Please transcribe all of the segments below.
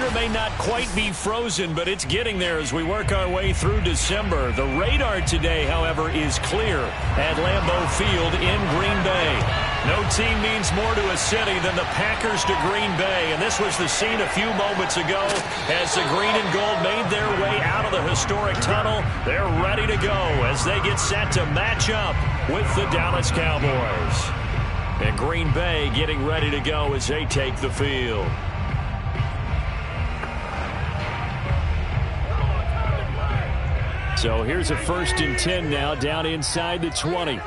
weather may not quite be frozen, but it's getting there as we work our way through December. The radar today, however, is clear at Lambeau Field in Green Bay. No team means more to a city than the Packers to Green Bay, and this was the scene a few moments ago as the green and gold made their way out of the historic tunnel. They're ready to go as they get set to match up with the Dallas Cowboys. And Green Bay getting ready to go as they take the field. So here's a 1st and 10 now down inside the 20.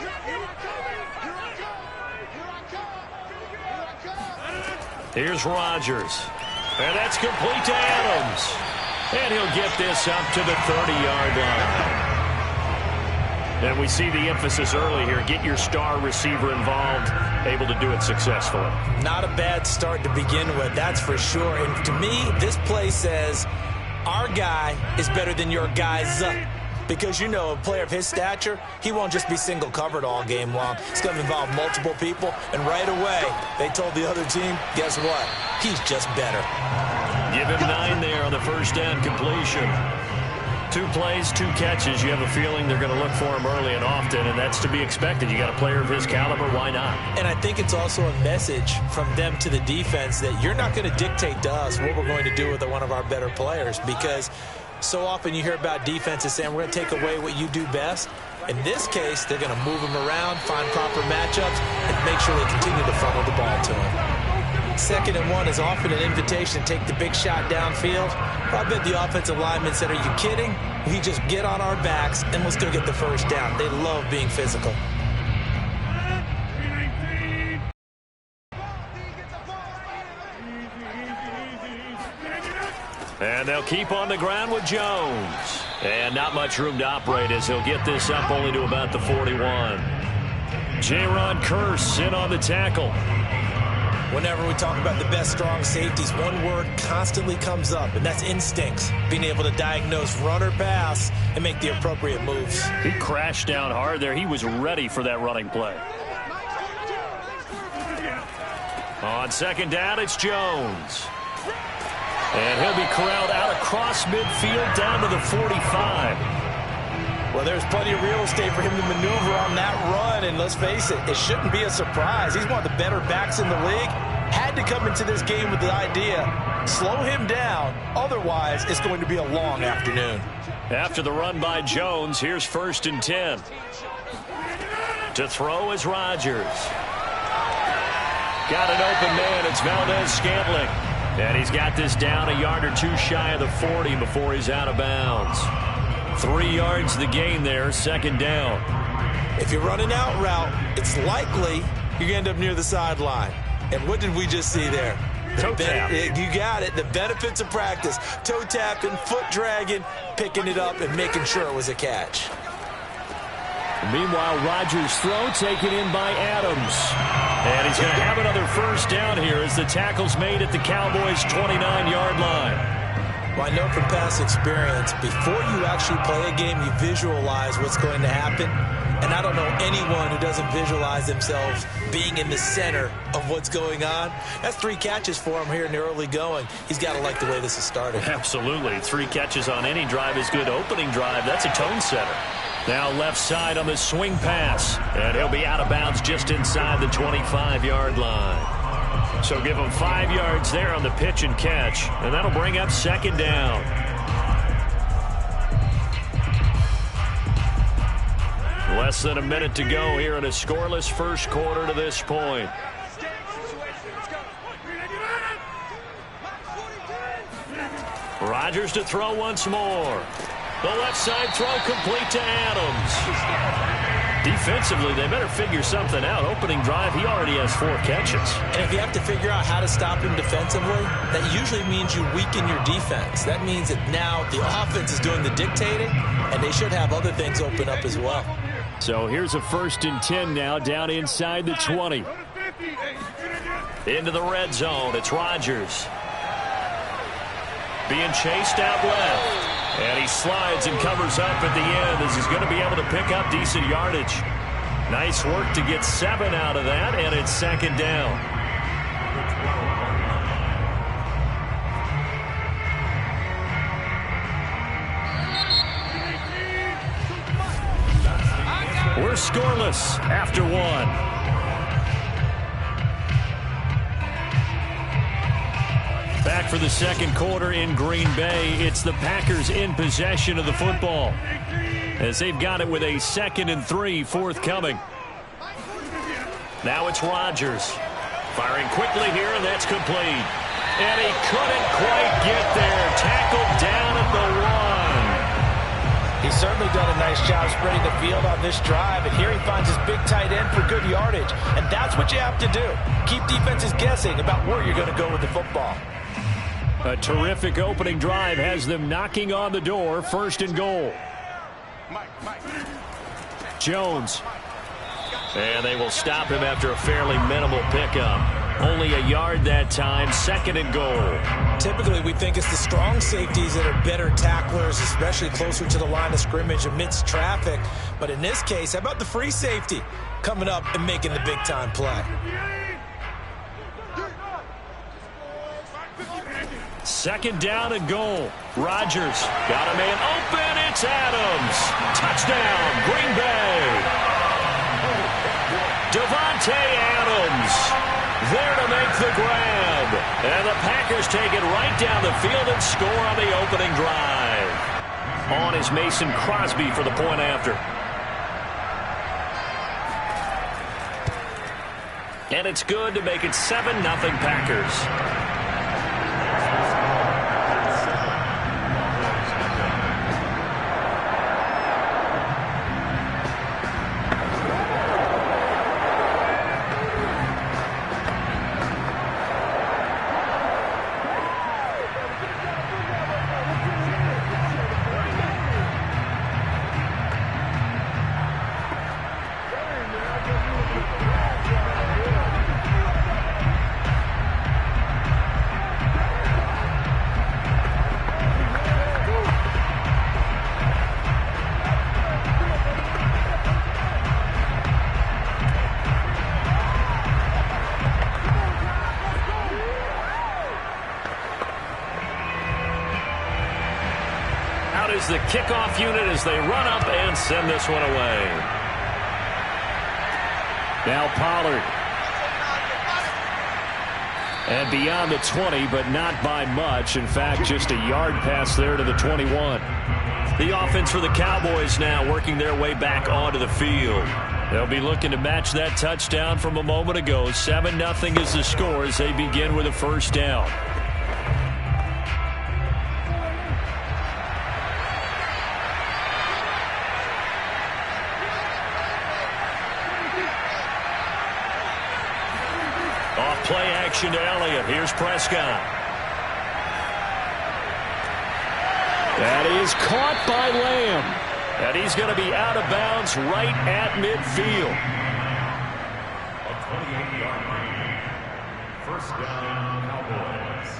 Here's Rodgers. And that's complete to Adams. And he'll get this up to the 30-yard line. And we see the emphasis early here. Get your star receiver involved, able to do it successfully. Not a bad start to begin with, that's for sure. And to me, this play says our guy is better than your guy's. Because, you know, a player of his stature, he won't just be single covered all game long. It's going to involve multiple people. And right away, they told the other team, guess what? He's just better. Give him 9 there on the first down completion. 2 plays, 2 catches. You have a feeling they're going to look for him early and often, and that's to be expected. You got a player of his caliber, why not? And I think it's also a message from them to the defense that you're not going to dictate to us what we're going to do with one of our better players, because so often you hear about defenses saying we're going to take away what you do best. In this case, they're going to move him around, find proper matchups, and make sure they continue to funnel the ball to him. 2nd and 1 is often an invitation to take the big shot downfield. I bet the offensive lineman said, are you kidding? We just get on our backs and let's go get the first down. They love being physical. And they'll keep on the ground with Jones. And not much room to operate as he'll get this up only to about the 41. Jaron Kearse in on the tackle. Whenever we talk about the best strong safeties, one word constantly comes up, and that's instincts. Being able to diagnose run or pass and make the appropriate moves. He crashed down hard there. He was ready for that running play. On 2nd down, it's Jones. And he'll be corralled out across midfield down to the 45. Well, there's plenty of real estate for him to maneuver on that run, and let's face it, it shouldn't be a surprise. He's one of the better backs in the league. Had to come into this game with the idea, slow him down, otherwise it's going to be a long afternoon. After the run by Jones, here's 1st and 10. To throw is Rodgers. Got an open man, it's Valdez-Scantling. And he's got this down a yard or 2 shy of the 40 before he's out of bounds. 3 yards the gain there, 2nd down. If you're running out route, it's likely you're going to end up near the sideline. And what did we just see there? Toe tap. You got it. The benefits of practice. Toe tapping, foot dragging, picking it up, and making sure it was a catch. Meanwhile, Rodgers' throw taken in by Adams. And he's going to have another first down here as the tackle's made at the Cowboys' 29-yard line. Well, I know from past experience, before you actually play a game, you visualize what's going to happen. And I don't know anyone who doesn't visualize themselves being in the center of what's going on. That's 3 catches for him here in the early going. He's got to like the way this is started. Absolutely. 3 catches on any drive is good. Opening drive, that's a tone setter. Now left side on the swing pass. And he'll be out of bounds just inside the 25-yard line. So give him 5 yards there on the pitch and catch. And that'll bring up 2nd down. Less than a minute to go here in a scoreless first quarter to this point. Rodgers to throw once more. The left side throw complete to Adams. Defensively, they better figure something out. Opening drive, he already has 4 catches. And if you have to figure out how to stop him defensively, that usually means you weaken your defense. That means that now the offense is doing the dictating, and they should have other things open up as well. So here's a 1st and 10 now down inside the 20. Into the red zone, it's Rodgers. Being chased out left. And he slides and covers up at the end as he's going to be able to pick up decent yardage. Nice work to get 7 out of that, and it's 2nd down. We're scoreless after one. Back for the second quarter in Green Bay. It's the Packers in possession of the football, as they've got it with a 2nd and 3 forthcoming. Now it's Rodgers. Firing quickly here, and that's complete. And he couldn't quite get there. Tackled down at the 1. He's certainly done a nice job spreading the field on this drive, and here he finds his big tight end for good yardage. And that's what you have to do. Keep defenses guessing about where you're going to go with the football. A terrific opening drive has them knocking on the door. 1st and goal. Jones. And they will stop him after a fairly minimal pickup. Only a yard that time. 2nd and goal. Typically, we think it's the strong safeties that are better tacklers, especially closer to the line of scrimmage amidst traffic. But in this case, how about the free safety coming up and making the big-time play? 2nd down and goal. Rodgers got a man open. It's Adams. Touchdown, Green Bay. Davante Adams there to make the grab. And the Packers take it right down the field and score on the opening drive. On is Mason Crosby for the point after. And it's good to make it 7-0 Packers. Is the kickoff unit as they run up and send this one away. Now Pollard. And beyond the 20, but not by much. In fact, just a yard pass there to the 21. The offense for the Cowboys now working their way back onto the field. They'll be looking to match that touchdown from a moment ago. 7-0 is the score as they begin with a 1st down. Play action to Elliott. Here's Prescott. That is caught by Lamb. And he's going to be out of bounds right at midfield. A 28-yard gain. 1st down, Cowboys.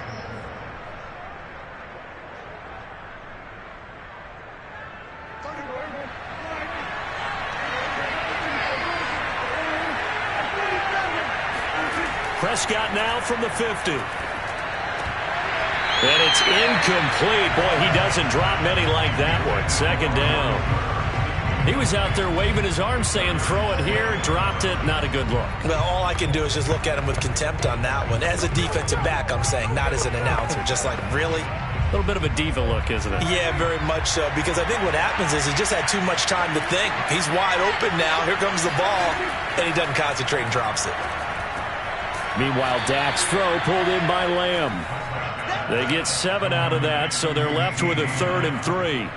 Prescott now from the 50. And it's incomplete. Boy, he doesn't drop many like that one. 2nd down. He was out there waving his arms saying, throw it here, dropped it. Not a good look. Well, all I can do is just look at him with contempt on that one. As a defensive back, I'm saying, not as an announcer. Just like, really? A little bit of a diva look, isn't it? Yeah, very much so. Because I think what happens is he just had too much time to think. He's wide open now. Here comes the ball. And he doesn't concentrate and drops it. Meanwhile, Dak's throw pulled in by Lamb. They get 7 out of that, so they're left with a 3rd and 3.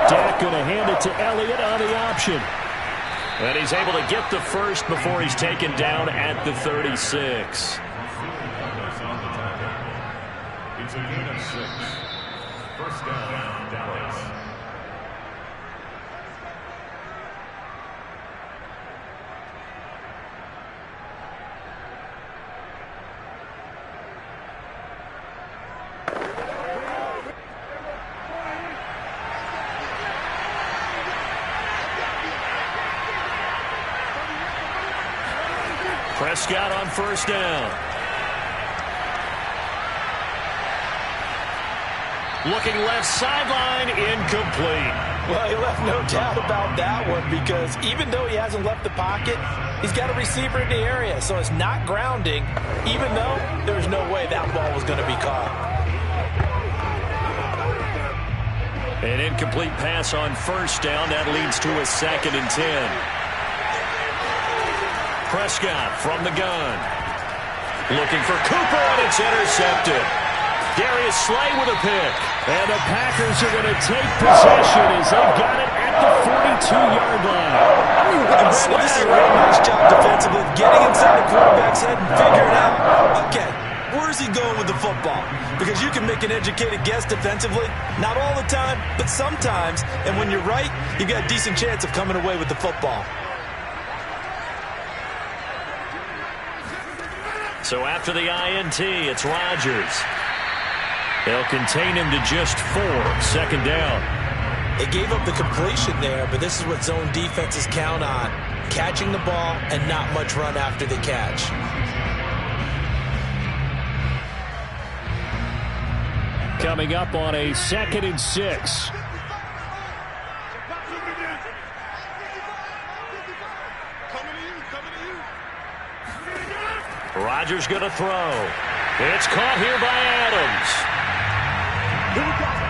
Dak going to hand it to Elliott on the option. And he's able to get the first before he's taken down at the 36. It's a gain of 6. 1st down, Dallas. Prescott on first down. Looking left sideline, incomplete. Well, he left no doubt about that one because even though he hasn't left the pocket, he's got a receiver in the area, so it's not grounding, even though there's no way that ball was going to be caught. An incomplete pass on first down. That leads to a 2nd and 10. Prescott from the gun. Looking for Cooper, and it's intercepted. Darius Slay with a pick. And the Packers are going to take possession as they've got it at the 42-yard line. This is a really nice job defensively, getting inside the quarterback's head and figuring out, okay, where's he going with the football? Because you can make an educated guess defensively, not all the time, but sometimes. And when you're right, you've got a decent chance of coming away with the football. So after the INT, it's Rodgers. They'll contain him to just 4. 2nd down. They gave up the completion there, but this is what zone defenses count on. Catching the ball and not much run after the catch. Coming up on a 2nd and 6. Rodgers going to throw. It's caught here by Adams.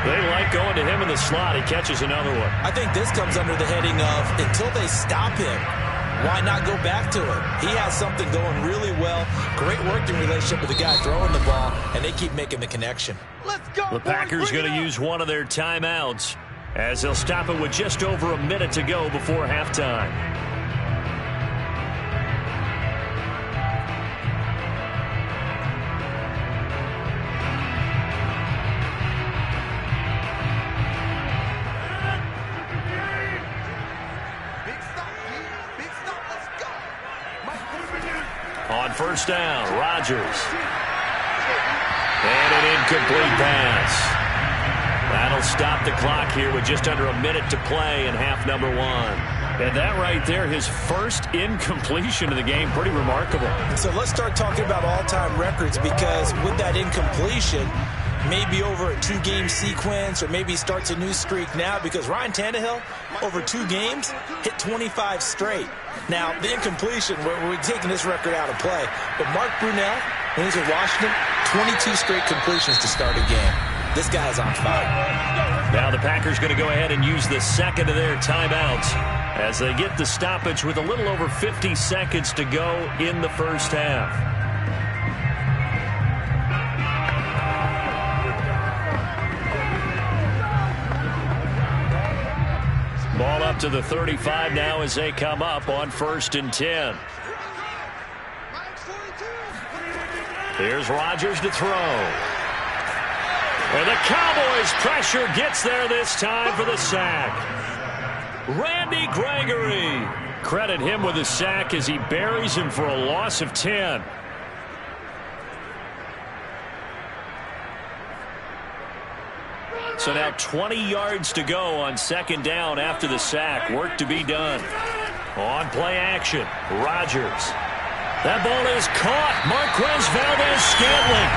They like going to him in the slot. He catches another one. I think this comes under the heading of until they stop him, why not go back to him? He has something going really well. Great working relationship with the guy throwing the ball, and they keep making the connection. Let's go, the Packers going to use one of their timeouts as they'll stop it with just over a minute to go before halftime. On first down, Rodgers. And an incomplete pass. That'll stop the clock here with just under a minute to play in half number 1. And that right there, his first incompletion of the game, pretty remarkable. So let's start talking about all-time records, because with that incompletion, maybe over a 2-game sequence, or maybe starts a new streak now, because Ryan Tannehill, over 2 games, hit 25 straight. Now, the incompletion, we're taking this record out of play. But Mark Brunell, when he's with Washington, 22 straight completions to start a game. This guy's on fire. Now the Packers going to go ahead and use the second of their timeouts as they get the stoppage with a little over 50 seconds to go in the first half. Ball up to the 35 now as they come up on 1st and 10. Here's Rodgers to throw. And the Cowboys pressure gets there this time for the sack. Randy Gregory. Credit him with a sack as he buries him for a loss of 10. So now 20 yards to go on 2nd down after the sack. Work to be done. On play action, Rodgers. That ball is caught. Marquez Valdes-Scantling.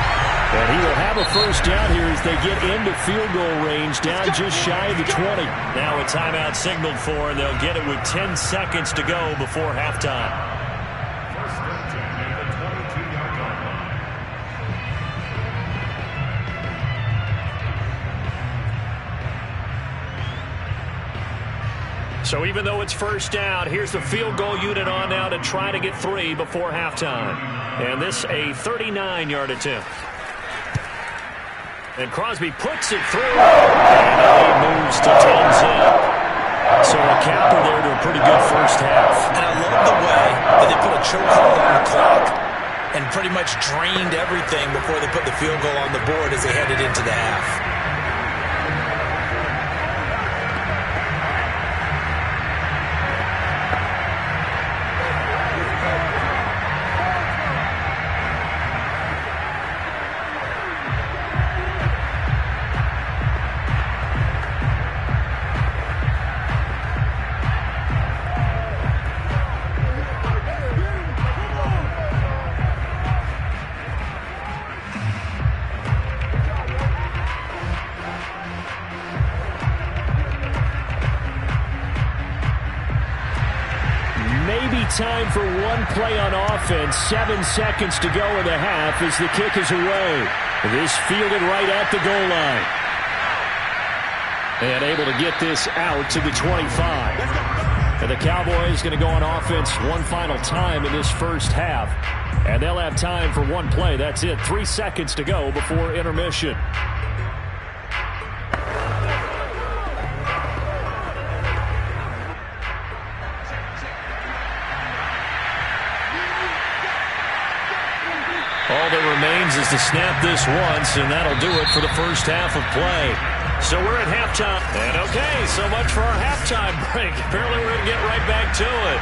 And he will have a first down here as they get into field goal range, down just shy of the 20. Now a timeout signaled for, and they'll get it with 10 seconds to go before halftime. First and 10 at the 22-yard line. So even though it's first down, here's the field goal unit on now to try to get 3 before halftime. And this a 39-yard attempt. And Crosby puts it through, and he moves to 10-zip. So a counter there to a pretty good first half. And I love the way that they put a chokehold on the clock and pretty much drained everything before they put the field goal on the board as they headed into the half. time for one play on offense. 7 seconds to go in the half as the kick is away. This fielded right at the goal line. And able to get this out to the 25. And the Cowboys going to go on offense one final time in this first half. And they'll have time for one play. That's it. 3 seconds to go before intermission. All that remains is to snap this once, and that'll do it for the first half of play. So we're at halftime. And okay, so much for our halftime break. Apparently we're going to get right back to it.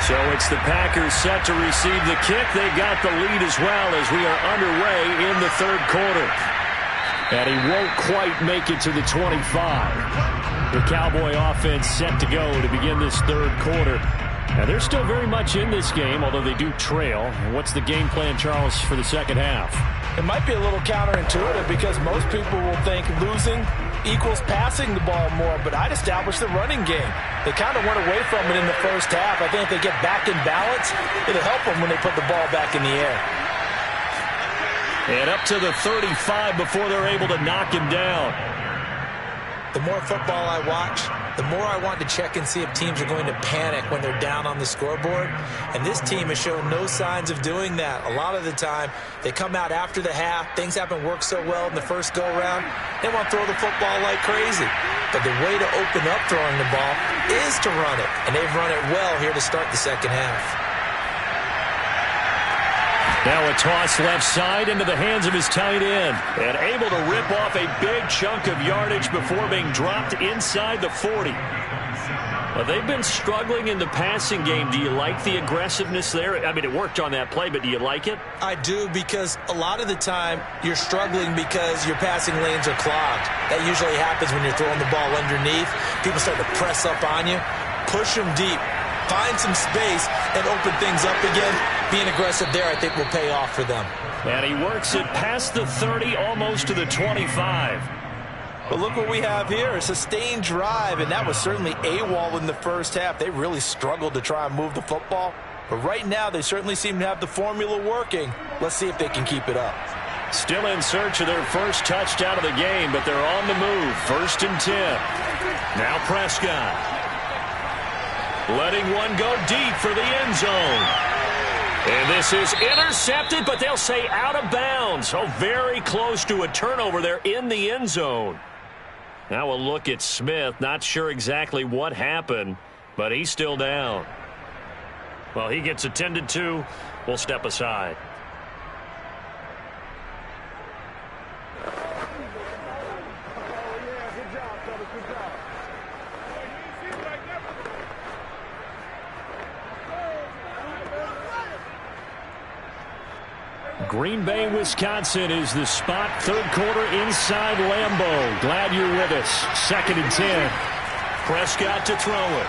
So it's the Packers set to receive the kick. They got the lead as well as we are underway in the third quarter. And he won't quite make it to the 25. The Cowboy offense set to go to begin this third quarter. Now, they're still very much in this game, although they do trail. What's the game plan, Charles, for the second half? It might be a little counterintuitive because most people will think losing equals passing the ball more, but I'd establish the running game. They kind of went away from it in the first half. I think if they get back in balance, it'll help them when they put the ball back in the air. And up to the 35 before they're able to knock him down. The more football I watch, the more I want to check and see if teams are going to panic when they're down on the scoreboard. And this team has shown no signs of doing that. A lot of the time, they come out after the half. Things haven't worked so well in the first go-around. They want to throw the football like crazy. But the way to open up throwing the ball is to run it. And they've run it well here to start the second half. Now a toss left side into the hands of his tight end. And able to rip off a big chunk of yardage before being dropped inside the 40. Well, they've been struggling in the passing game. Do you like the aggressiveness there? I mean, it worked on that play, but do you like it? I do, because a lot of the time you're struggling because your passing lanes are clogged. That usually happens when you're throwing the ball underneath. People start to press up on you. Push them deep. Find some space and open things up again. Being aggressive there, I think, will pay off for them. And he works it past the 30, almost to the 25. But look what we have here, a sustained drive, and that was certainly AWOL in the first half. They really struggled to try and move the football. But right now, they certainly seem to have the formula working. Let's see if they can keep it up. Still in search of their first touchdown of the game, but they're on the move. 1st and 10. Now Prescott. Letting one go deep for the end zone. And this is intercepted, but they'll say out of bounds. Oh, very close to a turnover there in the end zone. Now we'll look at Smith. Not sure exactly what happened, but he's still down. Well, he gets attended to. We'll step aside. Green Bay, Wisconsin is the spot. Third quarter inside Lambeau. Glad you're with us. 2nd and 10. Prescott to throw it.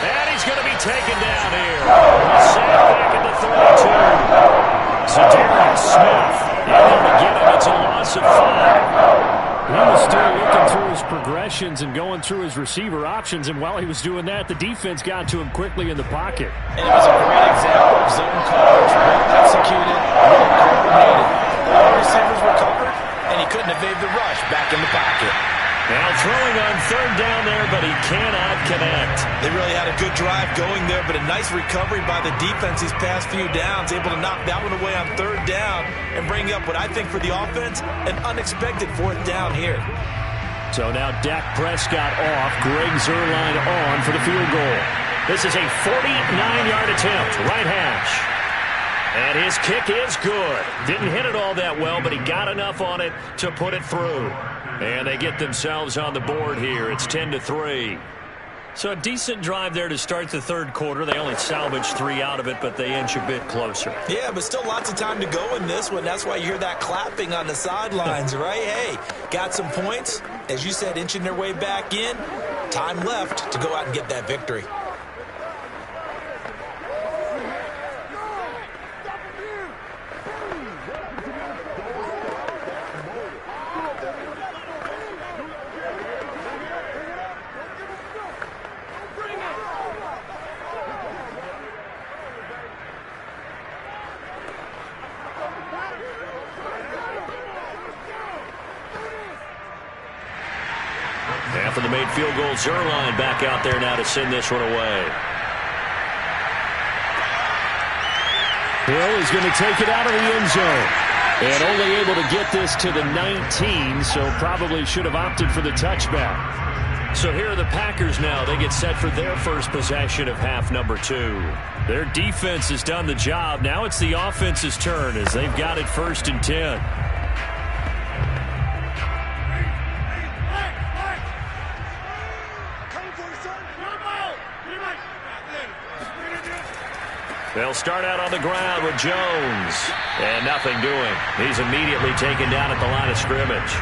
And he's going to be taken down here. Sacked back at the 32. Zadarius Smith able to get him. It's a loss of 5. He was still looking through his progressions and going through his receiver options, and while he was doing that, the defense got to him quickly in the pocket. And it was a great example of zone coverage, well executed, well coordinated. All receivers were covered, and he couldn't evade the rush back in the pocket. Now throwing on 3rd down there, but he cannot connect. They really had a good drive going there, but a nice recovery by the defense these past few downs, able to knock that one away on 3rd down and bring up what I think for the offense, an unexpected 4th down here. So now Dak Prescott off, Greg Zuerlein on for the field goal. This is a 49-yard attempt, right hash. And his kick is good. Didn't hit it all that well, but he got enough on it to put it through. And they get themselves on the board here. It's 10-3. So a decent drive there to start the third quarter. They only salvaged 3 out of it, but they inch a bit closer. Yeah, but still lots of time to go in this one. That's why you hear that clapping on the sidelines, right? Hey, got some points. As you said, inching their way back in. Time left to go out and get that victory. After the made field goal, Zuerlein back out there now to send this one away. Hill is going to take it out of the end zone. And only able to get this to the 19, so probably should have opted for the touchback. So here are the Packers now. They get set for their first possession of half number 2. Their defense has done the job. Now it's the offense's turn as they've got it 1st and 10. They'll start out on the ground with Jones. And nothing doing. He's immediately taken down at the line of scrimmage.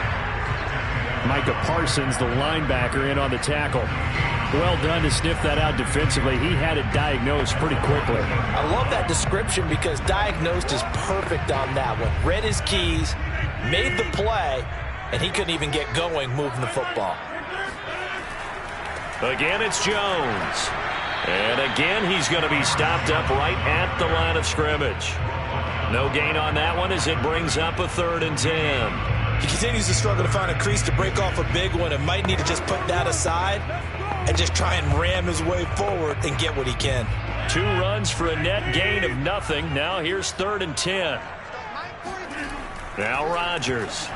Micah Parsons, the linebacker, in on the tackle. Well done to sniff that out defensively. He had it diagnosed pretty quickly. I love that description because diagnosed is perfect on that one. Read his keys, made the play, and he couldn't even get going moving the football. Again, it's Jones. And again, he's going to be stopped up right at the line of scrimmage. No gain on that one as it brings up a 3rd and 10. He continues to struggle to find a crease to break off a big one and might need to just put that aside and just try and ram his way forward and get what he can. 2 runs for a net gain of nothing. Now here's 3rd and 10. Now Rodgers.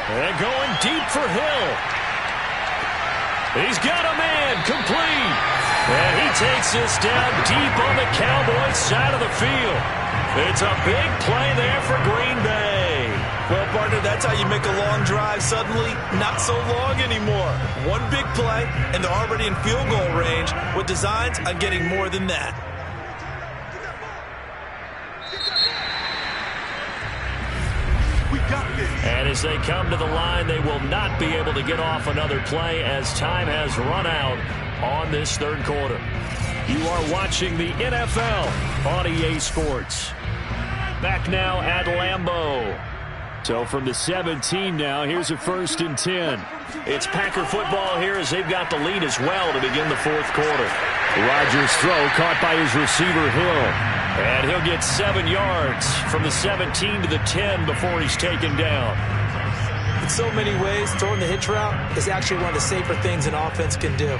And going deep for Hill. He's got a man complete. And he takes this down deep on the Cowboys side of the field. It's a big play there for Green Bay. Well, partner, that's how you make a long drive suddenly not so long anymore. One big play, and they're already in field goal range with designs on getting more than that. And as they come to the line, they will not be able to get off another play as time has run out on this 3rd quarter. You are watching the NFL on EA Sports. Back now at Lambeau. So from the 17 now, here's a 1st and 10. It's Packer football here as they've got the lead as well to begin the 4th quarter. Rodgers' throw caught by his receiver Hill. And he'll get 7 yards from the 17 to the 10 before he's taken down. In so many ways, throwing the hitch route is actually one of the safer things an offense can do.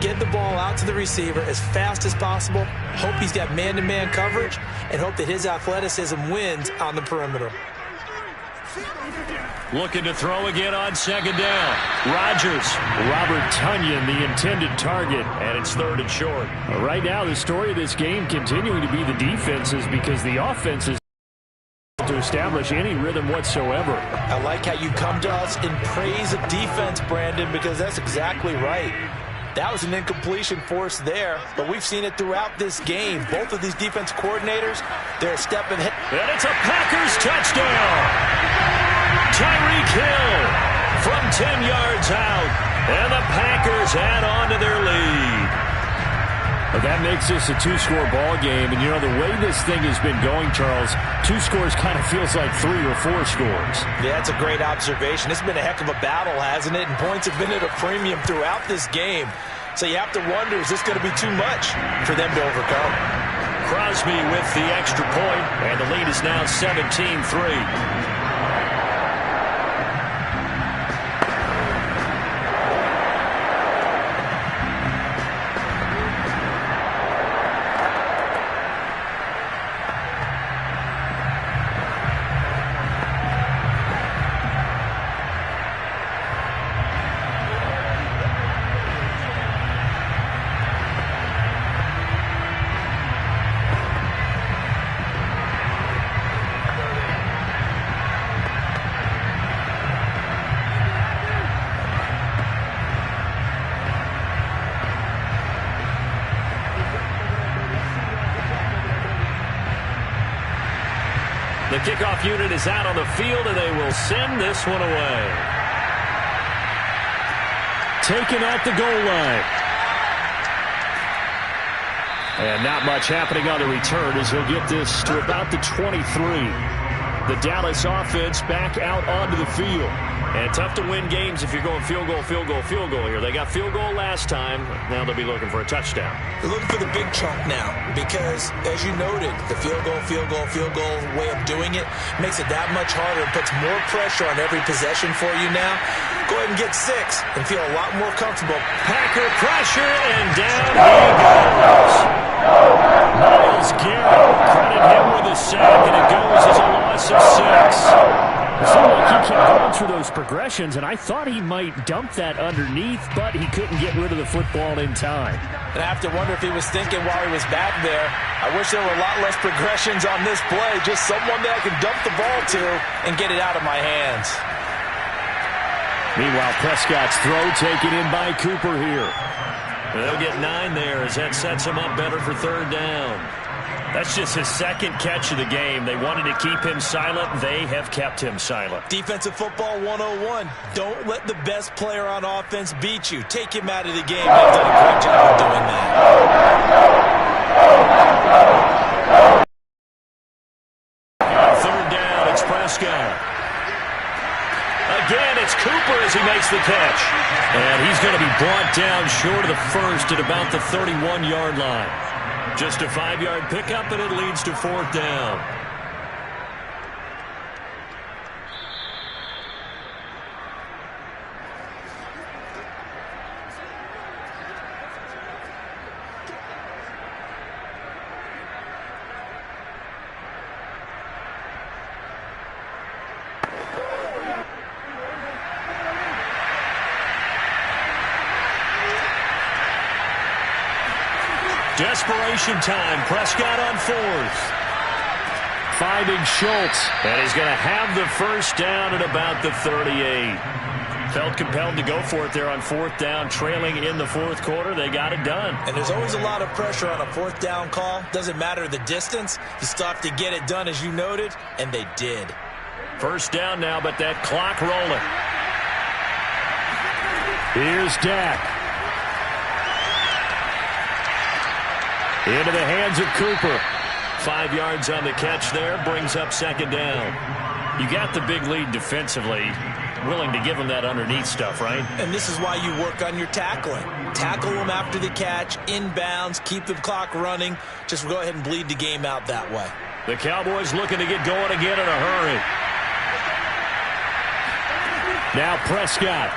Get the ball out to the receiver as fast as possible, hope he's got man-to-man coverage, and hope that his athleticism wins on the perimeter. Looking to throw again on 2nd down. Rodgers. Robert Tonyan, the intended target, and it's 3rd and short. Right now, the story of this game continuing to be the defenses because the offenses to establish any rhythm whatsoever. I like how you come to us in praise of defense, Brandon, because that's exactly right. That was an incompletion force there, but we've seen it throughout this game. Both of these defense coordinators, they're a step ahead. And it's a Packers touchdown. Tyreek Hill from 10 yards out, and the Packers add on to their lead. But that makes this a 2-score ball game, and you know the way this thing has been going, Charles, 2 scores kind of feels like 3 or 4 scores. Yeah, that's a great observation. It's been a heck of a battle, hasn't it? And points have been at a premium throughout this game. So you have to wonder, is this going to be too much for them to overcome? Crosby with the extra point, and the lead is now 17-3. The kickoff unit is out on the field, and they will send this one away. Taken at the goal line. And not much happening on the return as he'll get this to about the 23. The Dallas offense back out onto the field. And tough to win games if you're going field goal, field goal, field goal here. They got field goal last time. Now they'll be looking for a touchdown. They're looking for the big chunk now because, as you noted, the field goal, field goal, field goal way of doing it makes it that much harder and puts more pressure on every possession for you now. Go ahead and get 6 and feel a lot more comfortable. Packer pressure, and down he goes. Myles Garrett, credit him with a sack, and it goes as a loss of 6. It seemed like he kept going through those progressions, and I thought he might dump that underneath, but he couldn't get rid of the football in time. And I have to wonder if he was thinking while he was back there, I wish there were a lot less progressions on this play, just someone that I can dump the ball to and get it out of my hands. Meanwhile, Prescott's throw taken in by Cooper here. They'll get 9 there as that sets him up better for 3rd down. That's just his 2nd catch of the game. They wanted to keep him silent. They have kept him silent. Defensive football 101. Don't let the best player on offense beat you. Take him out of the game. They've done a great job of doing that. 3rd down, it's Prescott. Again, it's Cooper as he makes the catch. And he's going to be brought down short of the first at about the 31-yard line. Just a 5-yard pickup, and it leads to 4th down. Desperation time. Prescott on 4th. Finding Schultz. And he's going to have the 1st down at about the 38. Felt compelled to go for it there on 4th down, trailing in the 4th quarter. They got it done. And there's always a lot of pressure on a 4th down call. Doesn't matter the distance. You still have to get it done, as you noted, and they did. 1st down now, but that clock rolling. Here's Dak. Into the hands of Cooper. 5 yards on the catch there. Brings up 2nd down. You got the big lead defensively. Willing to give him that underneath stuff, right? And this is why you work on your tackling. Tackle them after the catch, inbounds, keep the clock running. Just go ahead and bleed the game out that way. The Cowboys looking to get going again in a hurry. Now Prescott.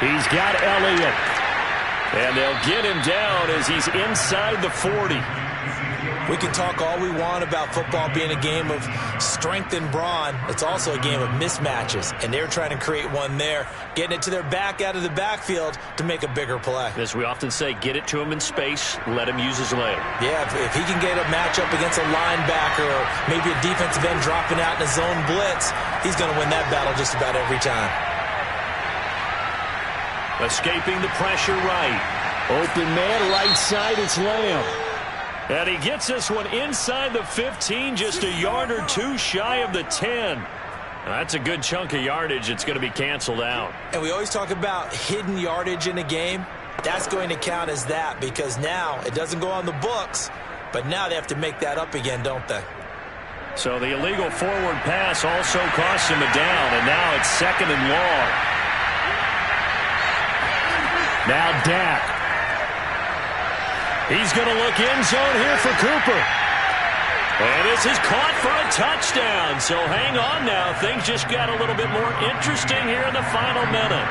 He's got Elliott. And they'll get him down as he's inside the 40. We can talk all we want about football being a game of strength and brawn. It's also a game of mismatches, and they're trying to create one there, getting it to their back out of the backfield to make a bigger play. As we often say, get it to him in space, let him use his leg. Yeah, if he can get a matchup against a linebacker or maybe a defensive end dropping out in a zone blitz, he's going to win that battle just about every time. Escaping the pressure right. Open man, right side, it's Lamb. And he gets this one inside the 15, just a yard or 2 shy of the 10. That's a good chunk of yardage. It's going to be canceled out. And we always talk about hidden yardage in a game. That's going to count as that because now it doesn't go on the books, but now they have to make that up again, don't they? So the illegal forward pass also costs him a down, and now it's 2nd and long. Now Dak. He's going to look end zone here for Cooper. And this is caught for a touchdown. So hang on now. Things just got a little bit more interesting here in the final minute.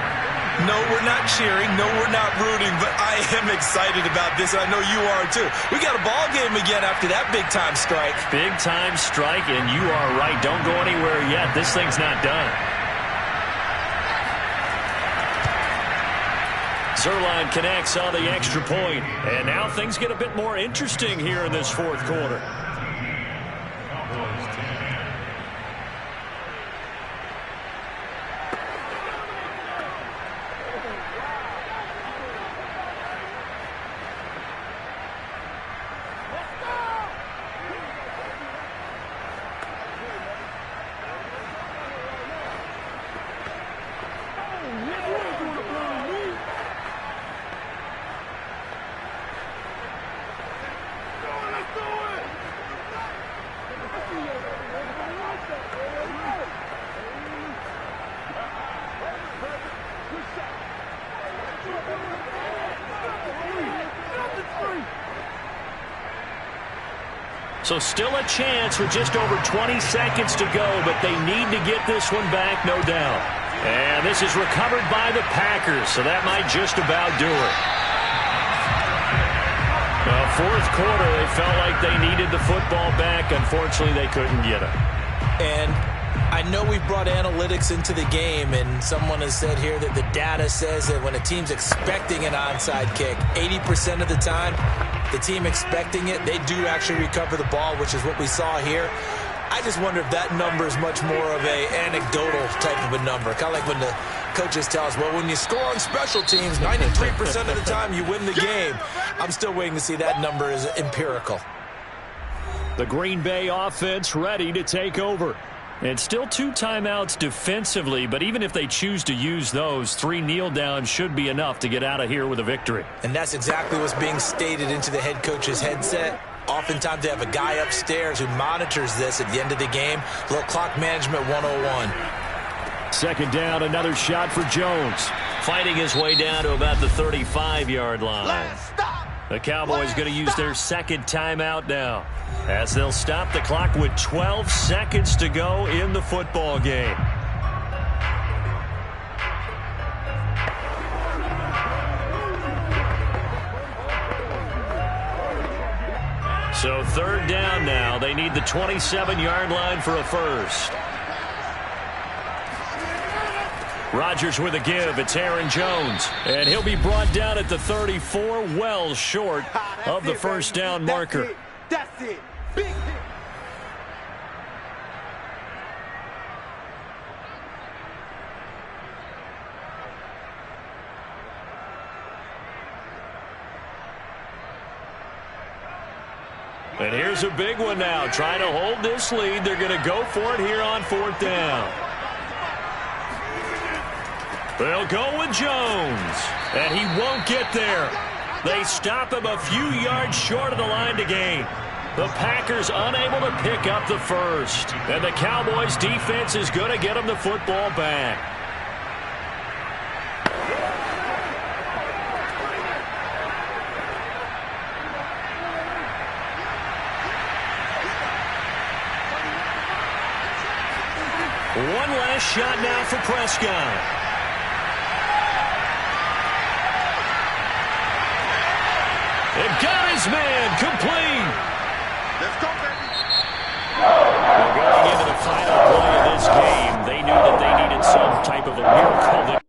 No, we're not cheering. No, we're not rooting. But I am excited about this, and I know you are too. We got a ball game again after that big-time strike. Big-time strike, and you are right. Don't go anywhere yet. This thing's not done. Zuerlein connects on the extra point. And now things get a bit more interesting here in this 4th quarter. So still a chance with just over 20 seconds to go, but they need to get this one back, no doubt. And this is recovered by the Packers, so that might just about do it. Well, fourth quarter, they felt like they needed the football back. Unfortunately, they couldn't get it. And I know we've brought analytics into the game, and someone has said here that the data says that when a team's expecting an onside kick, 80% of the time, the team expecting it, they do actually recover the ball, which is what we saw here. I just wonder if that number is much more of a anecdotal type of a number. Kind of like when the coaches tell us, well, when you score on special teams, 93% of the time you win the game. I'm still waiting to see that number is empirical. The Green Bay offense ready to take over. And still 2 timeouts defensively, but even if they choose to use those, 3 kneel downs should be enough to get out of here with a victory. And that's exactly what's being stated into the head coach's headset. Oftentimes they have a guy upstairs who monitors this at the end of the game. A little clock management 101. Second down, another shot for Jones. Fighting his way down to about the 35-yard line. The Cowboys going to use their second timeout now, as they'll stop the clock with 12 seconds to go in the football game. So third down now. They need the 27-yard line for a first. Rodgers with a give. It's Aaron Jones. And he'll be brought down at the 34, well short of the first down marker. That's it. Big hit. And here's a big one now. Trying to hold this lead. They're going to go for it here on fourth down. They'll go with Jones. And he won't get there. They stop him a few yards short of the line to gain. The Packers unable to pick up the first. And the Cowboys defense is going to get them the football back. One last shot now for Prescott. They've got his man complete. Let's go, baby. Well, going into the final play of this game, they knew that they needed some type of a miracle.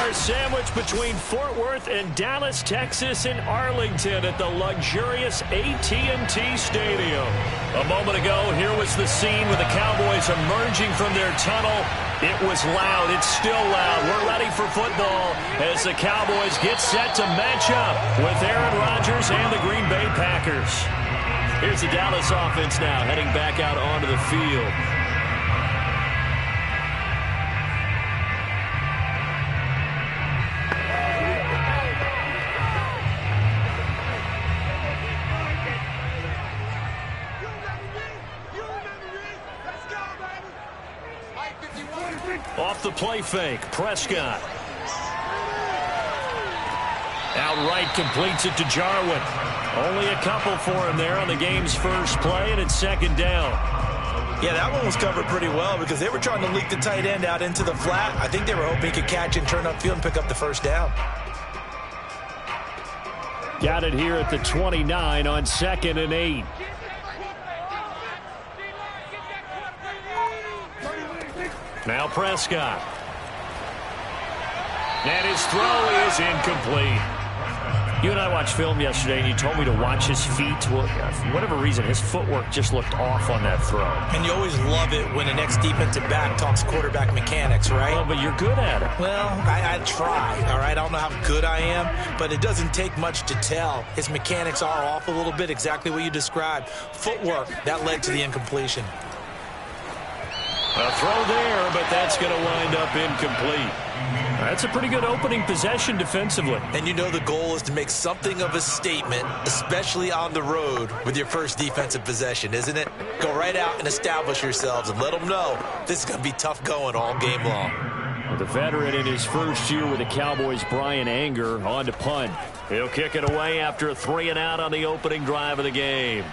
They're sandwiched between Fort Worth and Dallas, Texas, and Arlington at the luxurious AT&T Stadium. A moment ago, here was the scene with the Cowboys emerging from their tunnel. It was loud. It's still loud. We're ready for football as the Cowboys get set to match up with Aaron Rodgers and the Green Bay Packers. Here's the Dallas offense now heading back out onto the field. Off the play fake, Prescott. Outright completes it to Jarwin. Only a couple for him there on the game's first play, and it's second down. Yeah, that one was covered pretty well because they were trying to leak the tight end out into the flat. I think they were hoping he could catch and turn upfield and pick up the first down. Got it here at the 29 on 2nd and 8. Now Prescott. And his throw is incomplete. You and I watched film yesterday, and you told me to watch his feet. Well, for whatever reason, his footwork just looked off on that throw. And you always love it when an ex-defensive back talks quarterback mechanics, right? Well, but you're good at it. Well, I try, all right? I don't know how good I am, but it doesn't take much to tell. His mechanics are off a little bit, exactly what you described. Footwork, that led to the incompletion. A throw there, but that's going to wind up incomplete. That's a pretty good opening possession defensively. And you know the goal is to make something of a statement, especially on the road with your first defensive possession, isn't it? Go right out and establish yourselves and let them know this is going to be tough going all game long. The veteran in his first year with the Cowboys, Brian Anger, on to punt. He'll kick it away after a 3-and-out on the opening drive of the game.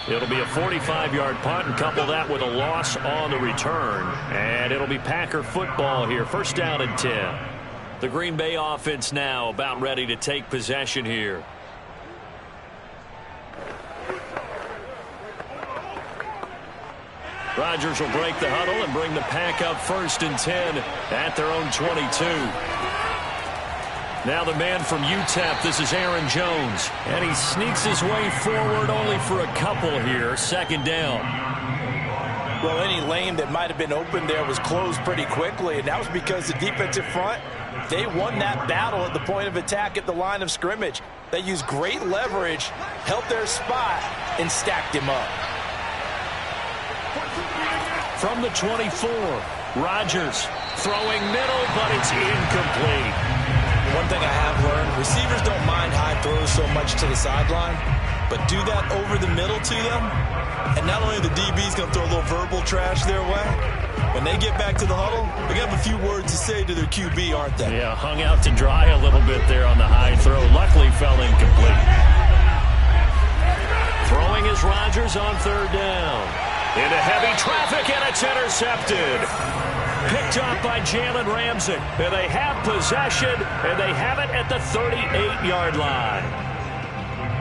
It'll be a 45-yard punt and couple that with a loss on the return. And it'll be Packer football here. First down and 10. The Green Bay offense now about ready to take possession here. Rodgers will break the huddle and bring the Pack up 1st and 10 at their own 22. Now the man from UTEP, this is Aaron Jones. And he sneaks his way forward only for a couple here. 2nd down. Well, any lane that might have been open there was closed pretty quickly, and that was because the defensive front, they won that battle at the point of attack at the line of scrimmage. They used great leverage, held their spot, and stacked him up. From the 24, Rodgers throwing middle, but it's incomplete. One thing I have learned, receivers don't mind high throws so much to the sideline, but do that over the middle to them, and not only the DB's going to throw a little verbal trash their way, when they get back to the huddle, they're going to have a few words to say to their QB, aren't they? Yeah, hung out to dry a little bit there on the high throw. Luckily fell incomplete. Throwing is Rodgers on 3rd down. Into heavy traffic, and it's intercepted. Picked up by Jalen Ramsey. And they have possession, and they have it at the 38-yard line.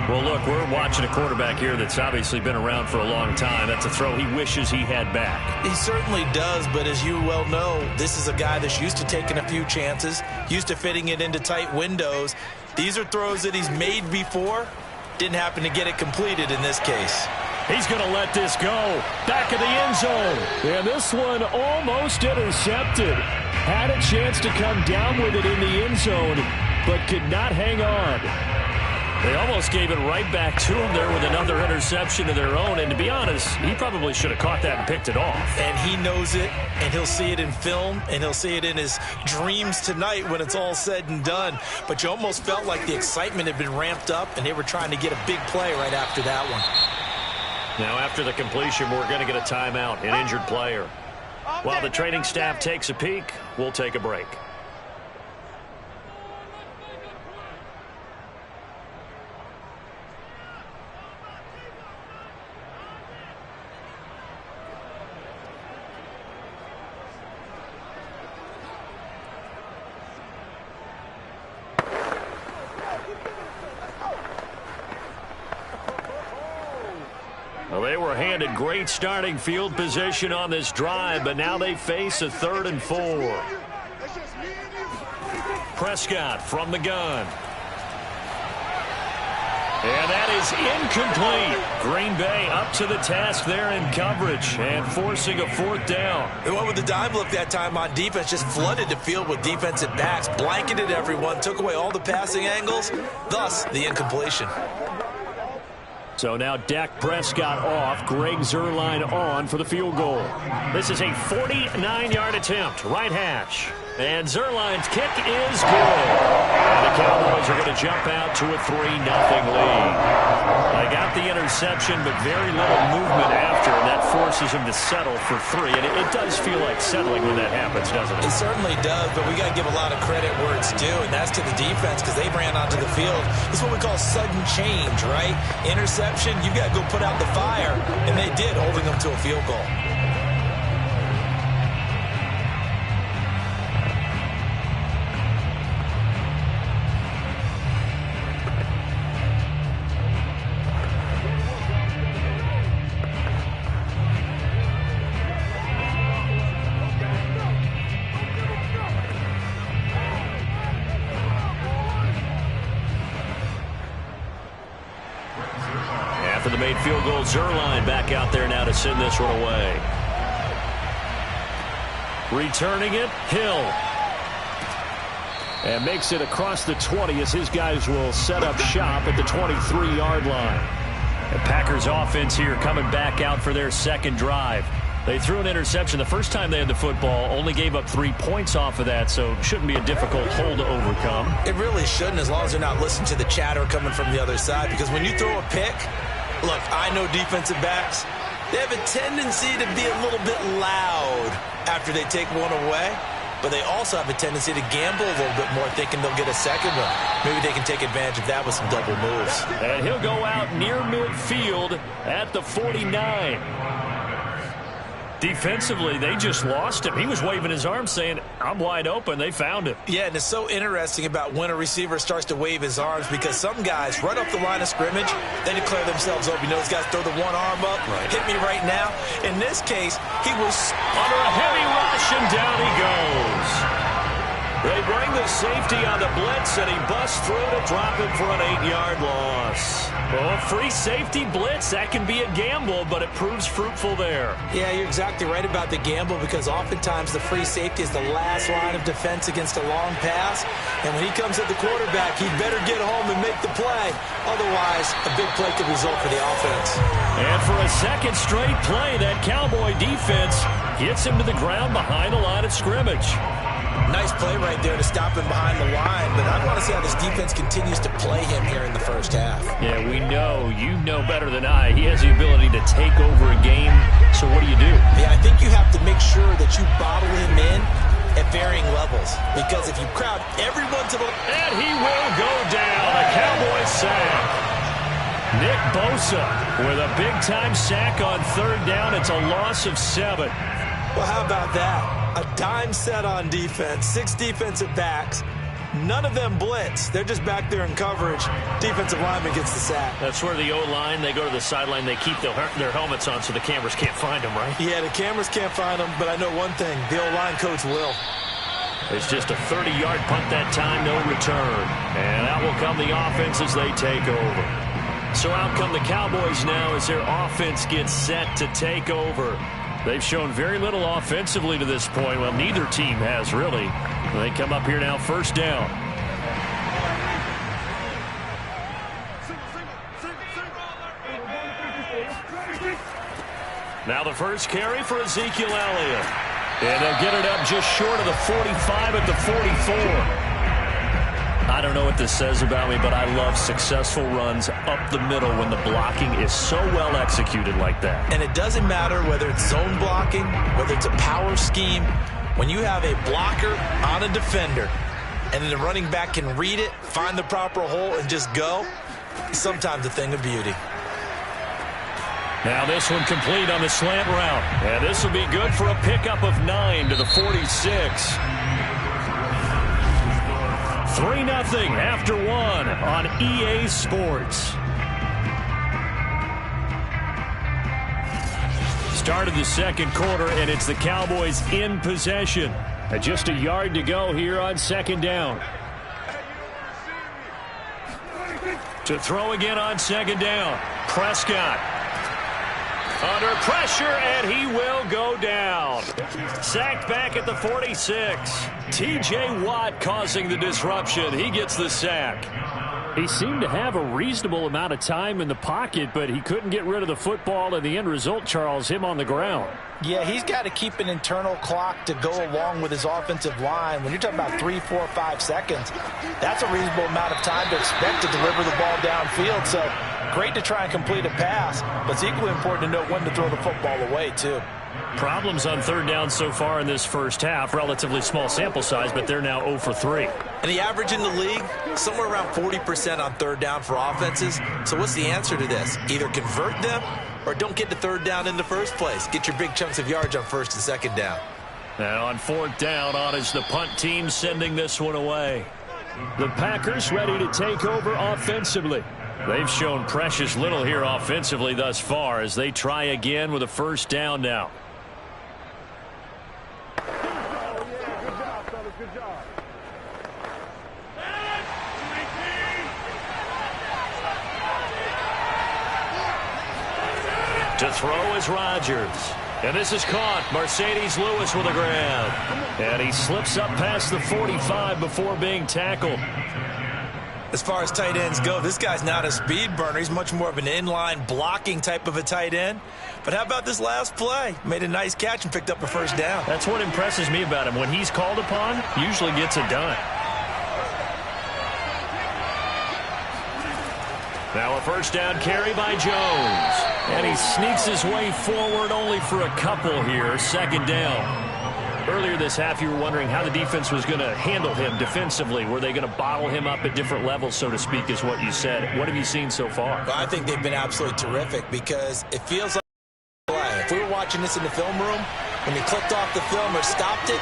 Well, look, we're watching a quarterback here that's obviously been around for a long time. That's a throw he wishes he had back. He certainly does, but as you well know, this is a guy that's used to taking a few chances, used to fitting it into tight windows. These are throws that he's made before. Didn't happen to get it completed in this case. He's going to let this go. Back of the end zone. And this one almost intercepted. Had a chance to come down with it in the end zone, but could not hang on. They almost gave it right back to him there with another interception of their own. And to be honest, he probably should have caught that and picked it off. And he knows it, and he'll see it in film, and he'll see it in his dreams tonight when it's all said and done. But you almost felt like the excitement had been ramped up, and they were trying to get a big play right after that one. Now, after the completion, we're going to get a timeout, an injured player. While the training staff takes a peek, we'll take a break. Well, they were handed great starting field position on this drive, but now they face a 3rd and 4. Prescott from the gun. And that is incomplete. Green Bay up to the task there in coverage and forcing a 4th down. They went with the dime look that time on defense, just flooded the field with defensive backs, blanketed everyone, took away all the passing angles, thus the incompletion. So now Dak Prescott off, Greg Zuerlein on for the field goal. This is a 49-yard attempt, right hash. And Zuerlein's kick is good. And the Cowboys are going to jump out to a 3-0 lead. They got the interception, but very little movement after, and that forces him to settle for 3. And it does feel like settling when that happens, doesn't it? It certainly does, but we got to give a lot of credit where it's due, and that's to the defense because they ran onto the field. This is what we call sudden change, right? Interception, you got to go put out the fire, and they did, holding them to a field goal. After the made field goal, Zuerlein back out there now to send this one away. Returning it, Hill. And makes it across the 20 as his guys will set up shop at the 23-yard line. The Packers offense here coming back out for their second drive. They threw an interception the first time they had the football, only gave up 3 points off of that, so it shouldn't be a difficult hole to overcome. It really shouldn't, as long as they're not listening to the chatter coming from the other side, because when you throw a pick, look, I know defensive backs, they have a tendency to be a little bit loud after they take one away, but they also have a tendency to gamble a little bit more, thinking they'll get a second one. Maybe they can take advantage of that with some double moves. And he'll go out near midfield at the 49. Defensively, they just lost him. He was waving his arms saying, I'm wide open. They found him. Yeah, and it's so interesting about when a receiver starts to wave his arms, because some guys right off the line of scrimmage, they declare themselves open. You know, those guys throw the one arm up, hit me right now. In this case, he was under a heavy rush, and down he goes. They bring the safety on the blitz, and he busts through to drop him for an 8-yard loss. Well, a free safety blitz, that can be a gamble, but it proves fruitful there. Yeah, you're exactly right about the gamble, because oftentimes the free safety is the last line of defense against a long pass. And when he comes at the quarterback, he'd better get home and make the play. Otherwise, a big play could result for the offense. And for a second straight play, that Cowboy defense gets him to the ground behind the line of scrimmage. Nice play right there to stop him behind the line, but I want to see how this defense continues to play him here in the first half. Yeah, we know. You know better than I. He has the ability to take over a game, so what do you do? Yeah, I think you have to make sure that you bottle him in at varying levels, because if you crowd everyone to the... And he will go down, a Cowboy sack. Nick Bosa with a big-time sack on 3rd down. It's a loss of 7. Well, how about that? A dime set on defense, 6 defensive backs. None of them blitz. They're just back there in coverage. Defensive lineman gets the sack. That's where the O-line, they go to the sideline, they keep their helmets on so the cameras can't find them, right? Yeah, the cameras can't find them, but I know one thing. The O-line coach will. It's just a 30-yard punt that time, no return. And out will come the offense as they take over. So out come the Cowboys now as their offense gets set to take over. They've shown very little offensively to this point. Well, neither team has, really. They come up here now, 1st down. Now the first carry for Ezekiel Elliott. And they'll get it up just short of the 45 at the 44. I don't know what this says about me, but I love successful runs up the middle when the blocking is so well executed like that. And it doesn't matter whether it's zone blocking, whether it's a power scheme. When you have a blocker on a defender and then the running back can read it, find the proper hole, and just go, sometimes a thing of beauty. Now this one complete on the slant route. And this will be good for a pickup of 9 to the 46. 3-0 after 1 on EA Sports. Start of the second quarter, and it's the Cowboys in possession. And just a yard to go here on second down. To throw again on second down. Prescott under pressure, and he will go down. Sacked back at the 46. T.J. Watt causing the disruption. He gets the sack. He seemed to have a reasonable amount of time in the pocket, but he couldn't get rid of the football, and the end result, Charles, him on the ground. Yeah, he's got to keep an internal clock to go along with his offensive line. When you're talking about 3, 4, 5 seconds, that's a reasonable amount of time to expect to deliver the ball downfield. So great to try and complete a pass, but it's equally important to know when to throw the football away, too. Problems on third down so far in this first half. Relatively small sample size, but they're now 0 for 3. And the average in the league, somewhere around 40% on third down for offenses. So what's the answer to this? Either convert them or don't get to third down in the first place. Get your big chunks of yards on first and second down. Now on fourth down, on is the punt team sending this one away. The Packers ready to take over offensively. They've shown precious little here offensively thus far as they try again with a first down now. To throw is Rodgers. And this is caught. Mercedes Lewis with a grab. And he slips up past the 45 before being tackled. As far as tight ends go, this guy's not a speed burner. He's much more of an inline blocking type of a tight end. But how about this last play? Made a nice catch and picked up a first down. That's what impresses me about him. When he's called upon, usually gets it done. Now a first down carry by Jones. And he sneaks his way forward only for a couple here. Second down. Earlier this half, you were wondering how the defense was going to handle him defensively. Were they going to bottle him up at different levels, so to speak, is what you said. What have you seen so far? Well, I think they've been absolutely terrific because it feels like if we were watching this in the film room, when you clicked off the film or stopped it,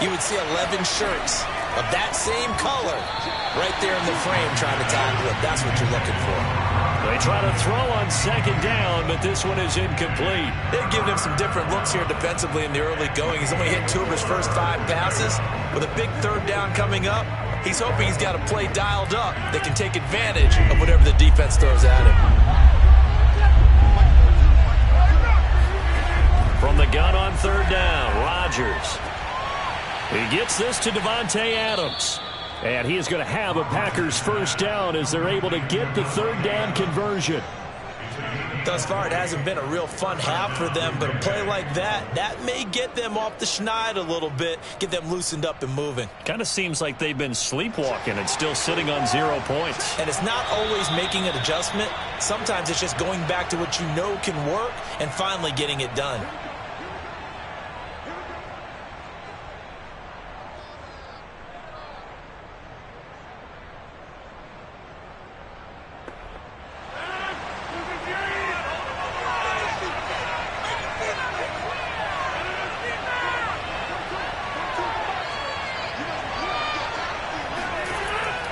you would see 11 shirts of that same color right there in the frame trying to tackle it. That's what you're looking for. They try to throw on second down, but this one is incomplete. They've given him some different looks here defensively in the early going. He's only hit 2 of his first 5 passes. With a big third down coming up, he's hoping he's got a play dialed up that can take advantage of whatever the defense throws at him. From the gun on third down, Rodgers. He gets this to Davante Adams. And he is going to have a Packers first down as they're able to get the third down conversion. Thus far, it hasn't been a real fun half for them, but a play like that may get them off the schneid a little bit, get them loosened up and moving. Kind of seems like they've been sleepwalking and still sitting on 0 points. And it's not always making an adjustment. Sometimes it's just going back to what you know can work and finally getting it done.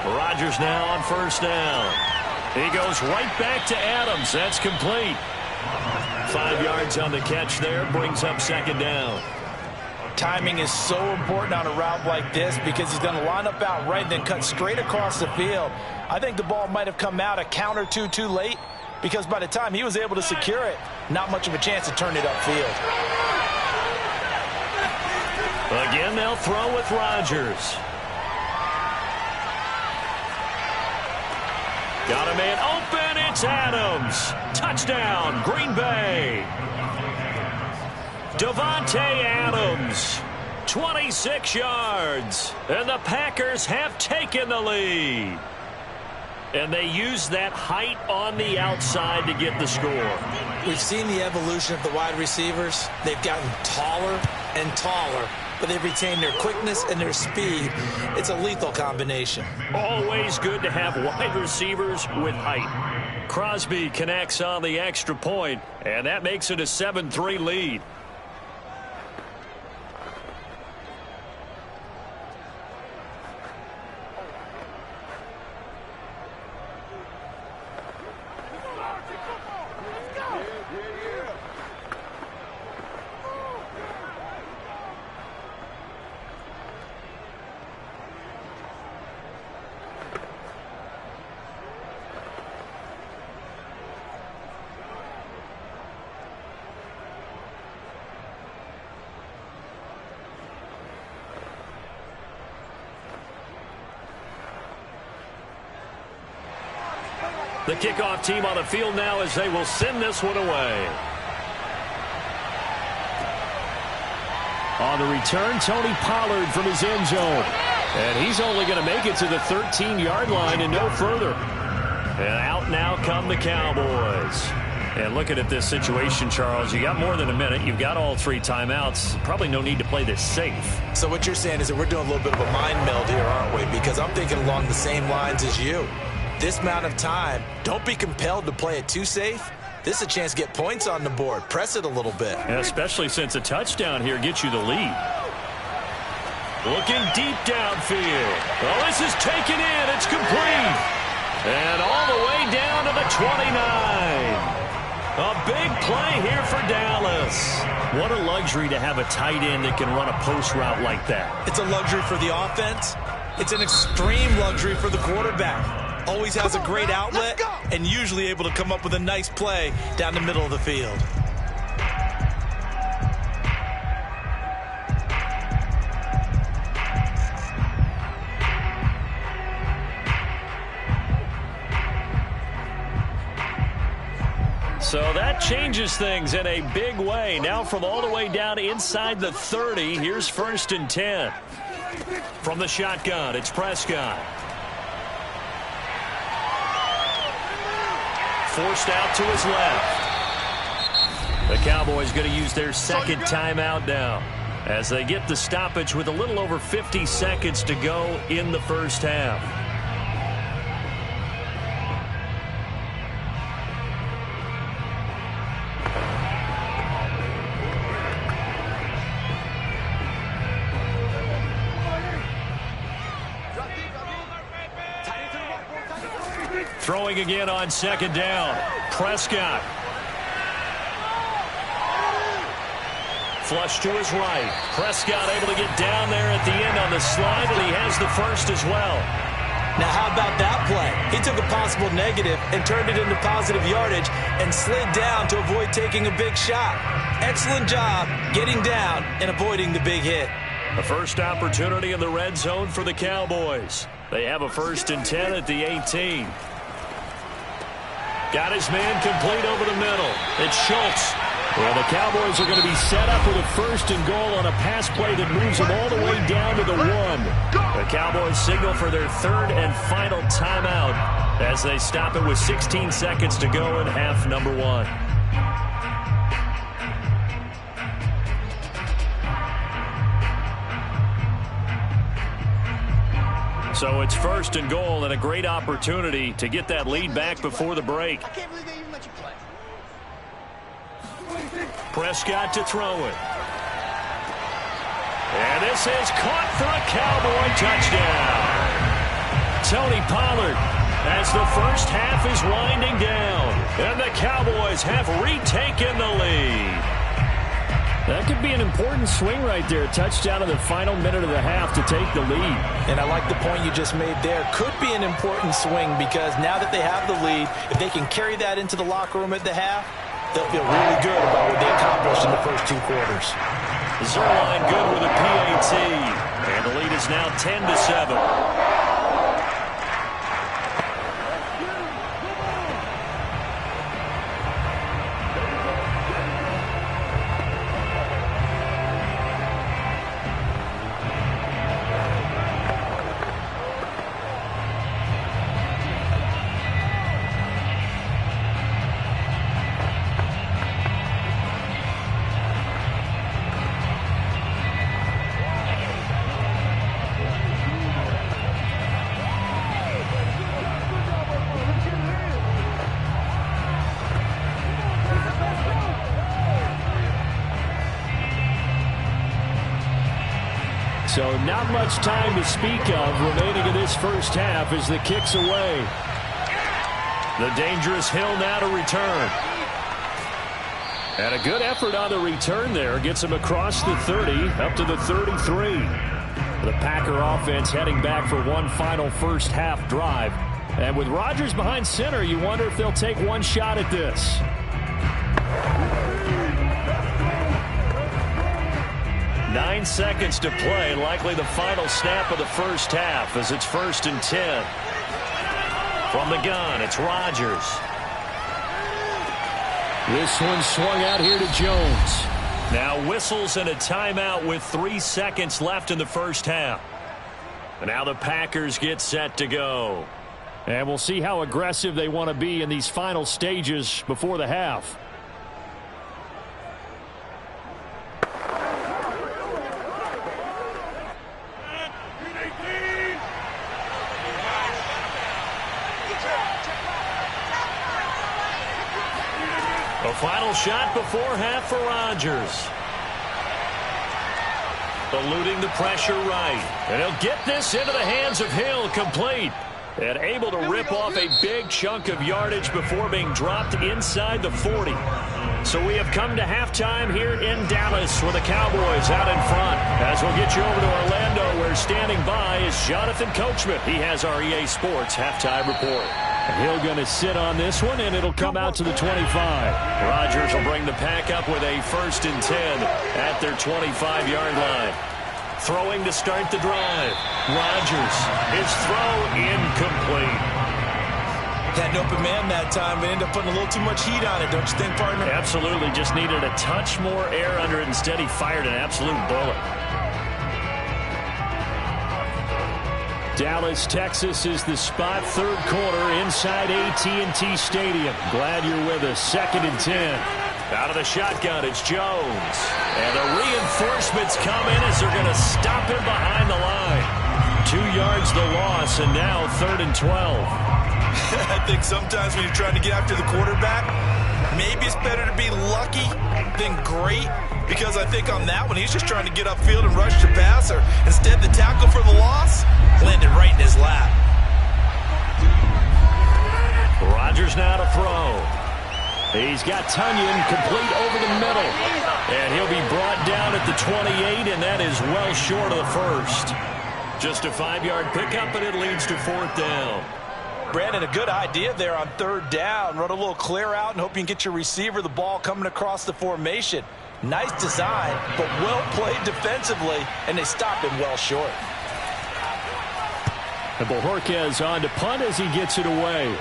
Rodgers now on first down. He goes right back to Adams. That's complete. 5 yards on the catch there. Brings up second down. Timing is so important on a route like this because he's going to line up out right and then cut straight across the field. I think the ball might have come out a count or two too late because by the time he was able to secure it, not much of a chance to turn it upfield. Again, they'll throw with Rodgers. Got a man open. It's Adams. Touchdown, Green Bay. Davante Adams, 26 yards. And the Packers have taken the lead. And they use that height on the outside to get the score. We've seen the evolution of the wide receivers. They've gotten taller and taller, but they've retained their quickness and their speed. It's a lethal combination. Always good to have wide receivers with height. Crosby connects on the extra point, and that makes it a 7-3 lead. The kickoff team on the field now as they will send this one away. On the return, Tony Pollard from his end zone. And he's only going to make it to the 13-yard line and no further. And out now come the Cowboys. And looking at this situation, Charles, you got more than a minute. You've got all 3 timeouts. Probably no need to play this safe. So what you're saying is that we're doing a little bit of a mind meld here, aren't we? Because I'm thinking along the same lines as you. This amount of time, don't be compelled to play it too safe. This is a chance to get points on the board. Press it a little bit. And especially since a touchdown here gets you the lead. Looking deep downfield. Well, this is taken in. It's complete. And all the way down to the 29. A big play here for Dallas. What a luxury to have a tight end that can run a post route like that. It's a luxury for the offense. It's an extreme luxury for the quarterback. Always has a great outlet and usually able to come up with a nice play down the middle of the field. So that changes things in a big way. Now from all the way down inside the 30, here's 1st and 10. From the shotgun, it's Prescott. Forced out to his left. The Cowboys going to use their second timeout now as they get the stoppage with a little over 50 seconds to go in the first half. Throwing again on 2nd down. Prescott. Flush to his right. Prescott able to get down there at the end on the slide, and he has the first as well. Now, how about that play? He took a possible negative and turned it into positive yardage and slid down to avoid taking a big shot. Excellent job getting down and avoiding the big hit. A first opportunity in the red zone for the Cowboys. They have a 1st and 10 at the 18. Got his man complete over the middle. It's Schultz. Well, the Cowboys are going to be set up with a 1st and goal on a pass play that moves them all the way down to the 1. The Cowboys signal for their 3rd and final timeout as they stop it with 16 seconds to go in half number 1. So it's 1st and goal and a great opportunity to get that lead back before the break. I can't believe they even let you play. Prescott to throw it. And this is caught for a Cowboy touchdown. Tony Pollard as the first half is winding down. And the Cowboys have retaken the lead. That could be an important swing right there. Touchdown in the final minute of the half to take the lead. And I like the point you just made there. Could be an important swing because now that they have the lead, if they can carry that into the locker room at the half, they'll feel really good about what they accomplished in the first 2 quarters. Zerline good with a PAT. And the lead is now 10-7. So not much time to speak of remaining in this first half as the kick's away. The dangerous Hill now to return. And a good effort on the return there. Gets him across the 30 up to the 33. The Packer offense heading back for one final first half drive. And with Rodgers behind center, you wonder if they'll take one shot at this. Nine seconds to play, likely the final snap of the first half as it's 1st and 10. From the gun, it's Rodgers. This one swung out here to Jones. Now whistles and a timeout with 3 seconds left in the first half. And now the Packers get set to go. And we'll see how aggressive they want to be in these final stages before the half. A final shot before half for Rodgers. Eluding the pressure right. And he'll get this into the hands of Hill, complete. And able to rip off a big chunk of yardage before being dropped inside the 40. So we have come to halftime here in Dallas with the Cowboys out in front. As we'll get you over to Orlando, where standing by is Jonathan Coachman. He has our EA Sports halftime report. Hill going to sit on this one, and it'll come out to the 25. Rodgers will bring the Pack up with a 1st and 10 at their 25-yard line. Throwing to start the drive. Rodgers, his throw incomplete. Had an open man that time, but ended up putting a little too much heat on it, don't you think, partner? Absolutely. Just needed a touch more air under it. Instead, he fired an absolute bullet. Dallas, Texas is the spot. 3rd quarter inside AT&T Stadium. Glad you're with us. 2nd and 10. Out of the shotgun, it's Jones. And the reinforcements come in as they're going to stop him behind the line. 2 yards the loss, and now 3rd and 12. I think sometimes when you're trying to get after the quarterback, maybe it's better to be lucky than great. Because I think on that one, he's just trying to get upfield and rush the passer. Instead, the tackle for the loss landed right in his lap. Rodgers now to throw. He's got Tunyon complete over the middle. And he'll be brought down at the 28, and that is well short of the 1st. Just a 5-yard pickup, and it leads to 4th down. Brandon, a good idea there on 3rd down. Run a little clear out and hope you can get your receiver the ball coming across the formation. Nice design, but well played defensively, and they stopped him well short. And Bojorquez on to punt as he gets it away.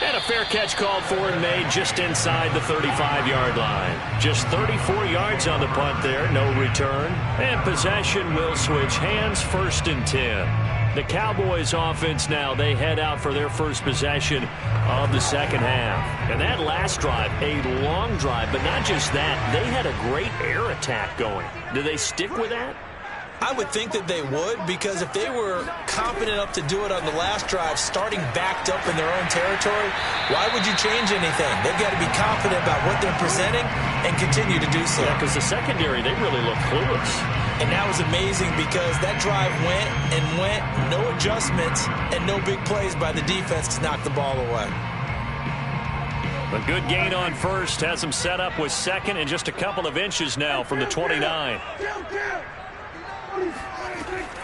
And a fair catch called for and made just inside the 35-yard line. Just 34 yards on the punt there, no return. And possession will switch hands, 1st and 10. The Cowboys offense now, they head out for their first possession of the 2nd half. And that last drive, a long drive, but not just that, they had a great air attack going. Do they stick with that? I would think that they would, because if they were confident enough to do it on the last drive, starting backed up in their own territory, why would you change anything? They've got to be confident about what they're presenting and continue to do so. Yeah, because the secondary, they really look clueless. And that was amazing because that drive went and went, no adjustments, and no big plays by the defense to knock the ball away. A good gain on 1st has them set up with 2nd and just a couple of inches now from the 29.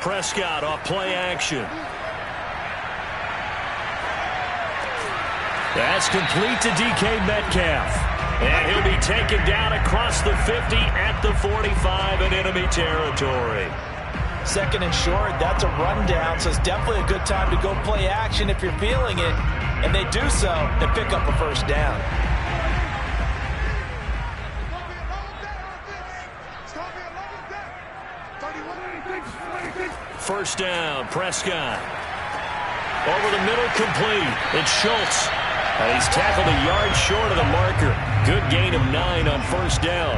Prescott off play action. That's complete to DK Metcalf. And he'll be taken down across the 50 at the 45 in enemy territory. 2nd and short, that's a rundown, so it's definitely a good time to go play action if you're feeling it. And they do so and pick up a 1st down. First down, Prescott. Over the middle, complete. It's Schultz. And he's tackled a yard short of the marker. Good gain of 9 on 1st down.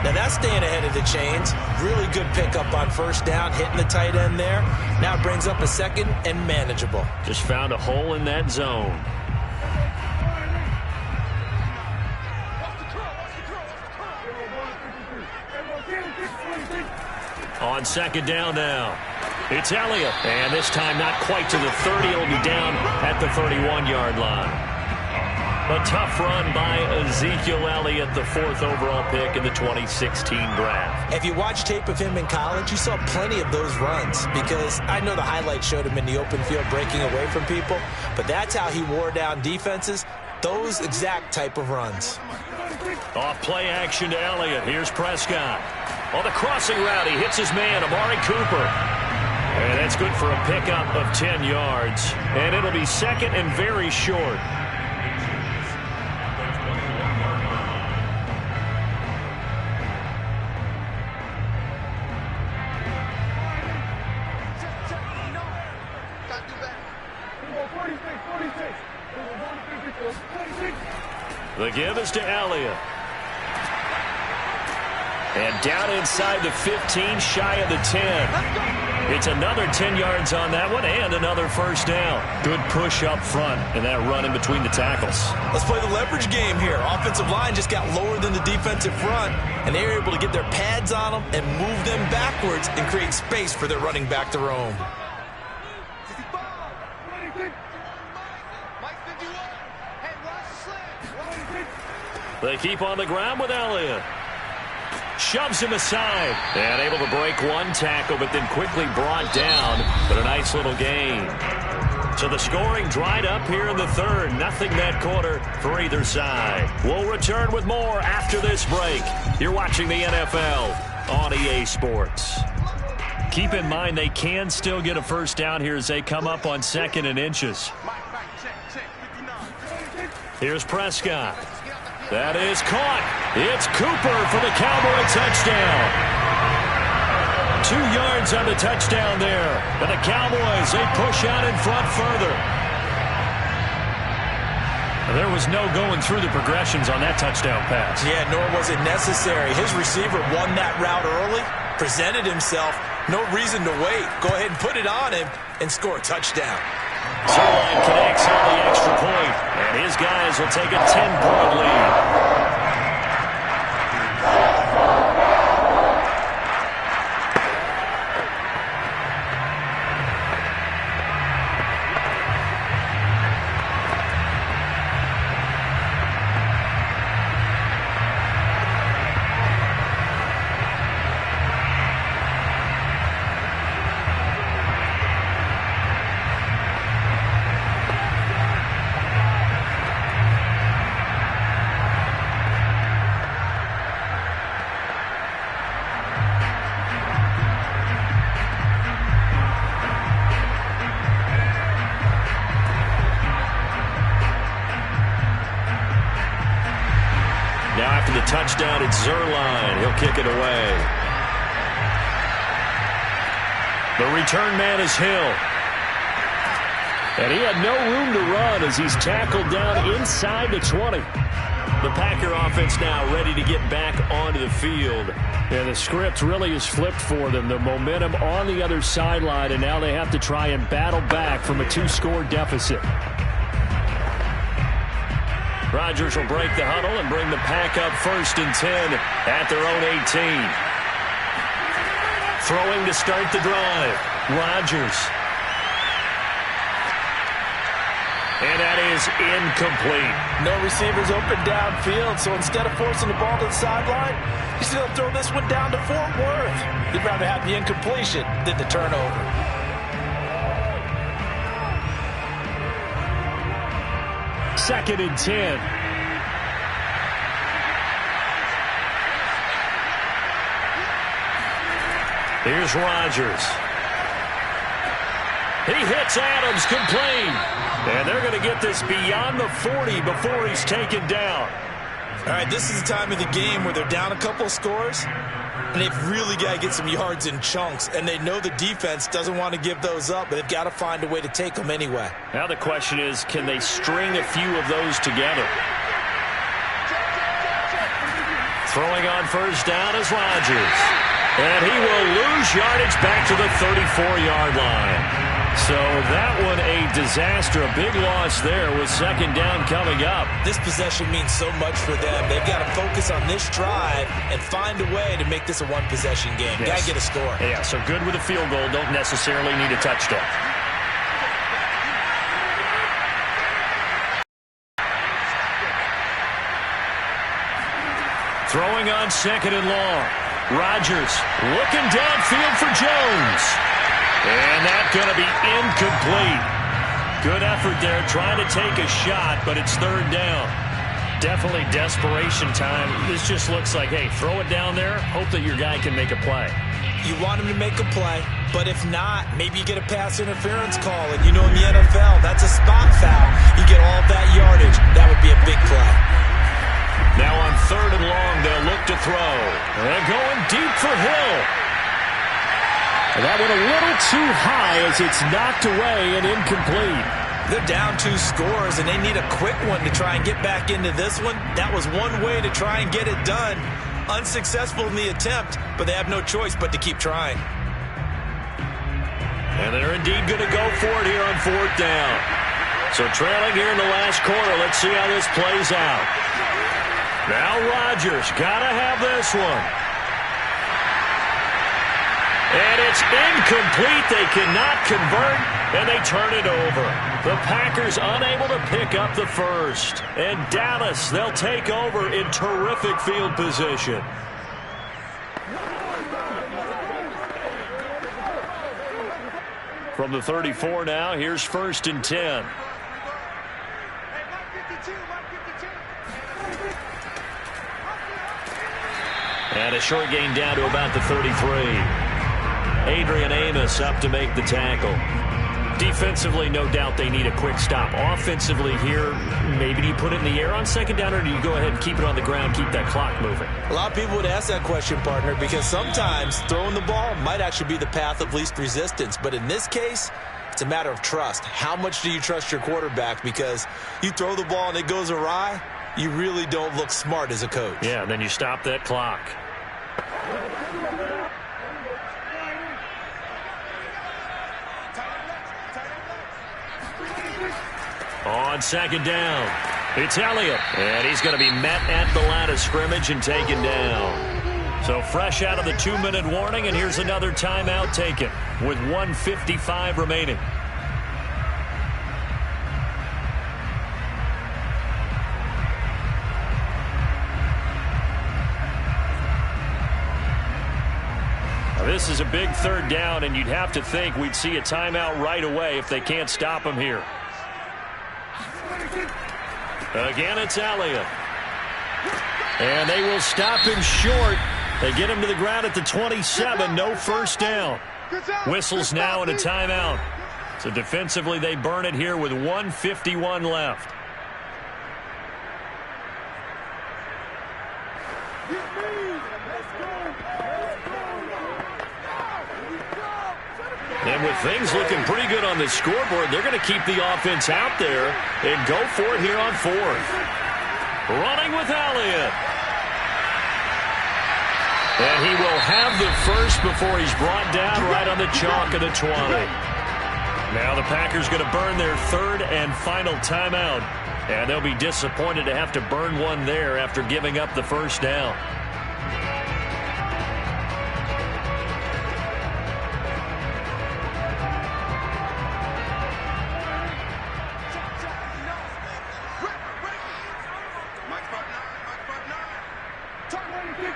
Now that's staying ahead of the chains. Really good pickup on 1st down, hitting the tight end there. Now it brings up a 2nd and manageable. Just found a hole in that zone. On 2nd down now. It's Elliott. And this time not quite to the 30. It'll be down at the 31-yard line. A tough run by Ezekiel Elliott, the 4th overall pick in the 2016 draft. If you watch tape of him in college, you saw plenty of those runs because I know the highlights showed him in the open field breaking away from people, but that's how he wore down defenses, those exact type of runs. Off play action to Elliott. Here's Prescott. On the crossing route, he hits his man, Amari Cooper. And that's good for a pickup of 10 yards. And it'll be second and very short. The give is to Elliott. And down inside the 15, shy of the 10. It's another 10 yards on that one and another first down. Good push up front and that run in between the tackles. Let's play the leverage game here. Offensive line just got lower than the defensive front, and they were able to get their pads on them and move them backwards and create space for their running back to roam. They keep on the ground with Elliott. Shoves him aside. And able to break one tackle, but then quickly brought down. But a nice little gain. So the scoring dried up here in the third. Nothing that quarter for either side. We'll return with more after this break. You're watching the NFL on EA Sports. Keep in mind they can still get a first down here as they come up on 2nd and inches. Here's Prescott. That is caught. It's Cooper for the Cowboy touchdown. 2 yards on the touchdown there. And the Cowboys, they push out in front further. There was no going through the progressions on that touchdown pass. Yeah, nor was it necessary. His receiver won that route early, presented himself. No reason to wait. Go ahead and put it on him and score a touchdown. Zuerlein connects on the extra point, and his guys will take a 10-point lead. Touchdown, it's Zuerlein. He'll kick it away. The return man is Hill. And he had no room to run as he's tackled down inside the 20. The Packer offense now ready to get back onto the field. And the script really is flipped for them. The momentum on the other sideline, and now they have to try and battle back from a 2-score deficit. Rodgers will break the huddle and bring the Pack up 1st and 10 at their own 18. Throwing to start the drive. Rodgers. And that is incomplete. No receivers open downfield, so instead of forcing the ball to the sideline, he's going to throw this one down to Fort Worth. He'd rather have the incompletion than the turnover. 2nd and 10. Here's Rodgers. He hits Adams, complete. And they're going to get this beyond the 40 before he's taken down. All right, this is the time of the game where they're down a couple of scores, and they've really got to get some yards in chunks, and they know the defense doesn't want to give those up, but they've got to find a way to take them anyway. Now the question is, can they string a few of those together? Throwing on first down is Rodgers. And he will lose yardage back to the 34-yard line. So that one a disaster, a big loss there with 2nd down coming up. This possession means so much for them. They've got to focus on this drive and find a way to make this a one-possession game. Yes. Got to get a score. Yeah, so good with a field goal. Don't necessarily need a touchdown. Throwing on 2nd and long. Rodgers looking downfield for Jones. And that's going to be incomplete. Good effort there trying to take a shot, but it's 3rd down. Definitely desperation time. This just looks like, hey, throw it down there, hope that your guy can make a play. You want him to make a play, but if not, maybe you get a pass interference call, and you know in the NFL, that's a spot foul. You get all that yardage. That would be a big play. Now on 3rd and long, they'll look to throw. And going deep for Hill. And that went a little too high as it's knocked away and incomplete. They're down 2 scores, and they need a quick one to try and get back into this one. That was one way to try and get it done. Unsuccessful in the attempt, but they have no choice but to keep trying. And they're indeed going to go for it here on 4th down. So trailing here in the last quarter. Let's see how this plays out. Now Rodgers got to have this one. And it's incomplete. They cannot convert, and they turn it over. The Packers unable to pick up the first. And Dallas, they'll take over in terrific field position. From the 34 now, here's 1st and 10. And a short gain down to about the 33. Adrian Amos up to make the tackle. Defensively, no doubt they need a quick stop. Offensively here, maybe do you put it in the air on 2nd down, or do you go ahead and keep it on the ground, keep that clock moving? A lot of people would ask that question, partner, because sometimes throwing the ball might actually be the path of least resistance. But in this case, it's a matter of trust. How much do you trust your quarterback? Because you throw the ball and it goes awry, you really don't look smart as a coach. Yeah, and then you stop that clock. On 2nd down, it's Elliott, and he's going to be met at the line of scrimmage and taken down. So fresh out of the 2-minute warning, and here's another timeout taken with 1:55 remaining. Now, this is a big 3rd down, and you'd have to think we'd see a timeout right away if they can't stop him here. Again, it's Elliott. And they will stop him short. They get him to the ground at the 27. No first down. Whistles now and a timeout. So defensively, they burn it here with 1:51 left. And with things looking pretty good on the scoreboard, they're going to keep the offense out there and go for it here on 4th. Running with Elliott. And he will have the first before he's brought down right on the chalk of the 20. Now the Packers going to burn their 3rd and final timeout. And they'll be disappointed to have to burn one there after giving up the first down.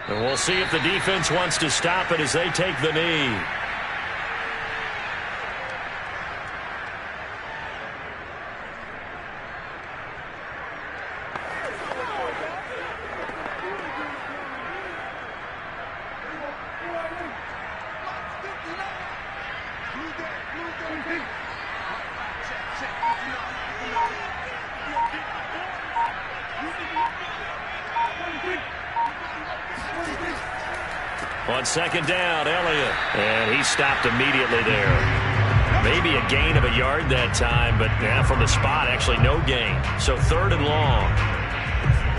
And we'll see if the defense wants to stop it as they take the knee. On 2nd down, Elliott. And he stopped immediately there. Maybe a gain of a yard that time, but from the spot, actually no gain. So 3rd and long.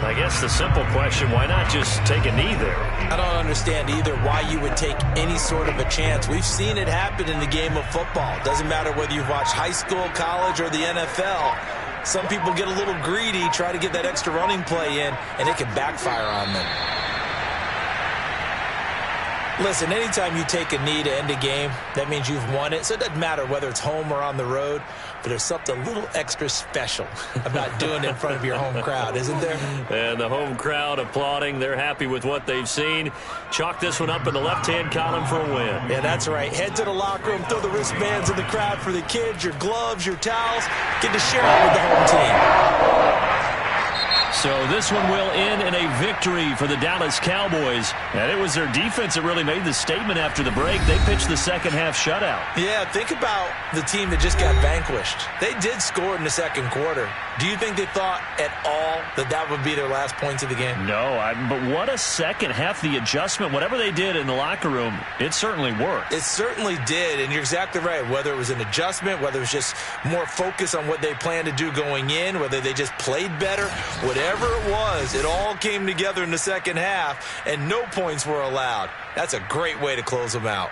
I guess the simple question, why not just take a knee there? I don't understand either why you would take any sort of a chance. We've seen it happen in the game of football. Doesn't matter whether you've watched high school, college, or the NFL. Some people get a little greedy, try to get that extra running play in, and it can backfire on them. Listen, anytime you take a knee to end a game, that means you've won it. So it doesn't matter whether it's home or on the road, but there's something a little extra special about doing it in front of your home crowd, isn't there? And the home crowd applauding. They're happy with what they've seen. Chalk this one up in the left-hand column for a win. Yeah, that's right. Head to the locker room, throw the wristbands in the crowd for the kids, your gloves, your towels. Get to share it with the home team. So this one will end in a victory for the Dallas Cowboys. And it was their defense that really made the statement after the break. They pitched the second half shutout. Yeah, think about the team that just got vanquished. They did score in the second quarter. Do you think they thought at all that that would be their last points of the game? No, but what a second half. The adjustment, whatever they did in the locker room, it certainly worked. It certainly did, and you're exactly right. Whether it was an adjustment, whether it was just more focus on what they planned to do going in, whether they just played better, whatever it was, it all came together in the second half, and no points were allowed. That's a great way to close them out.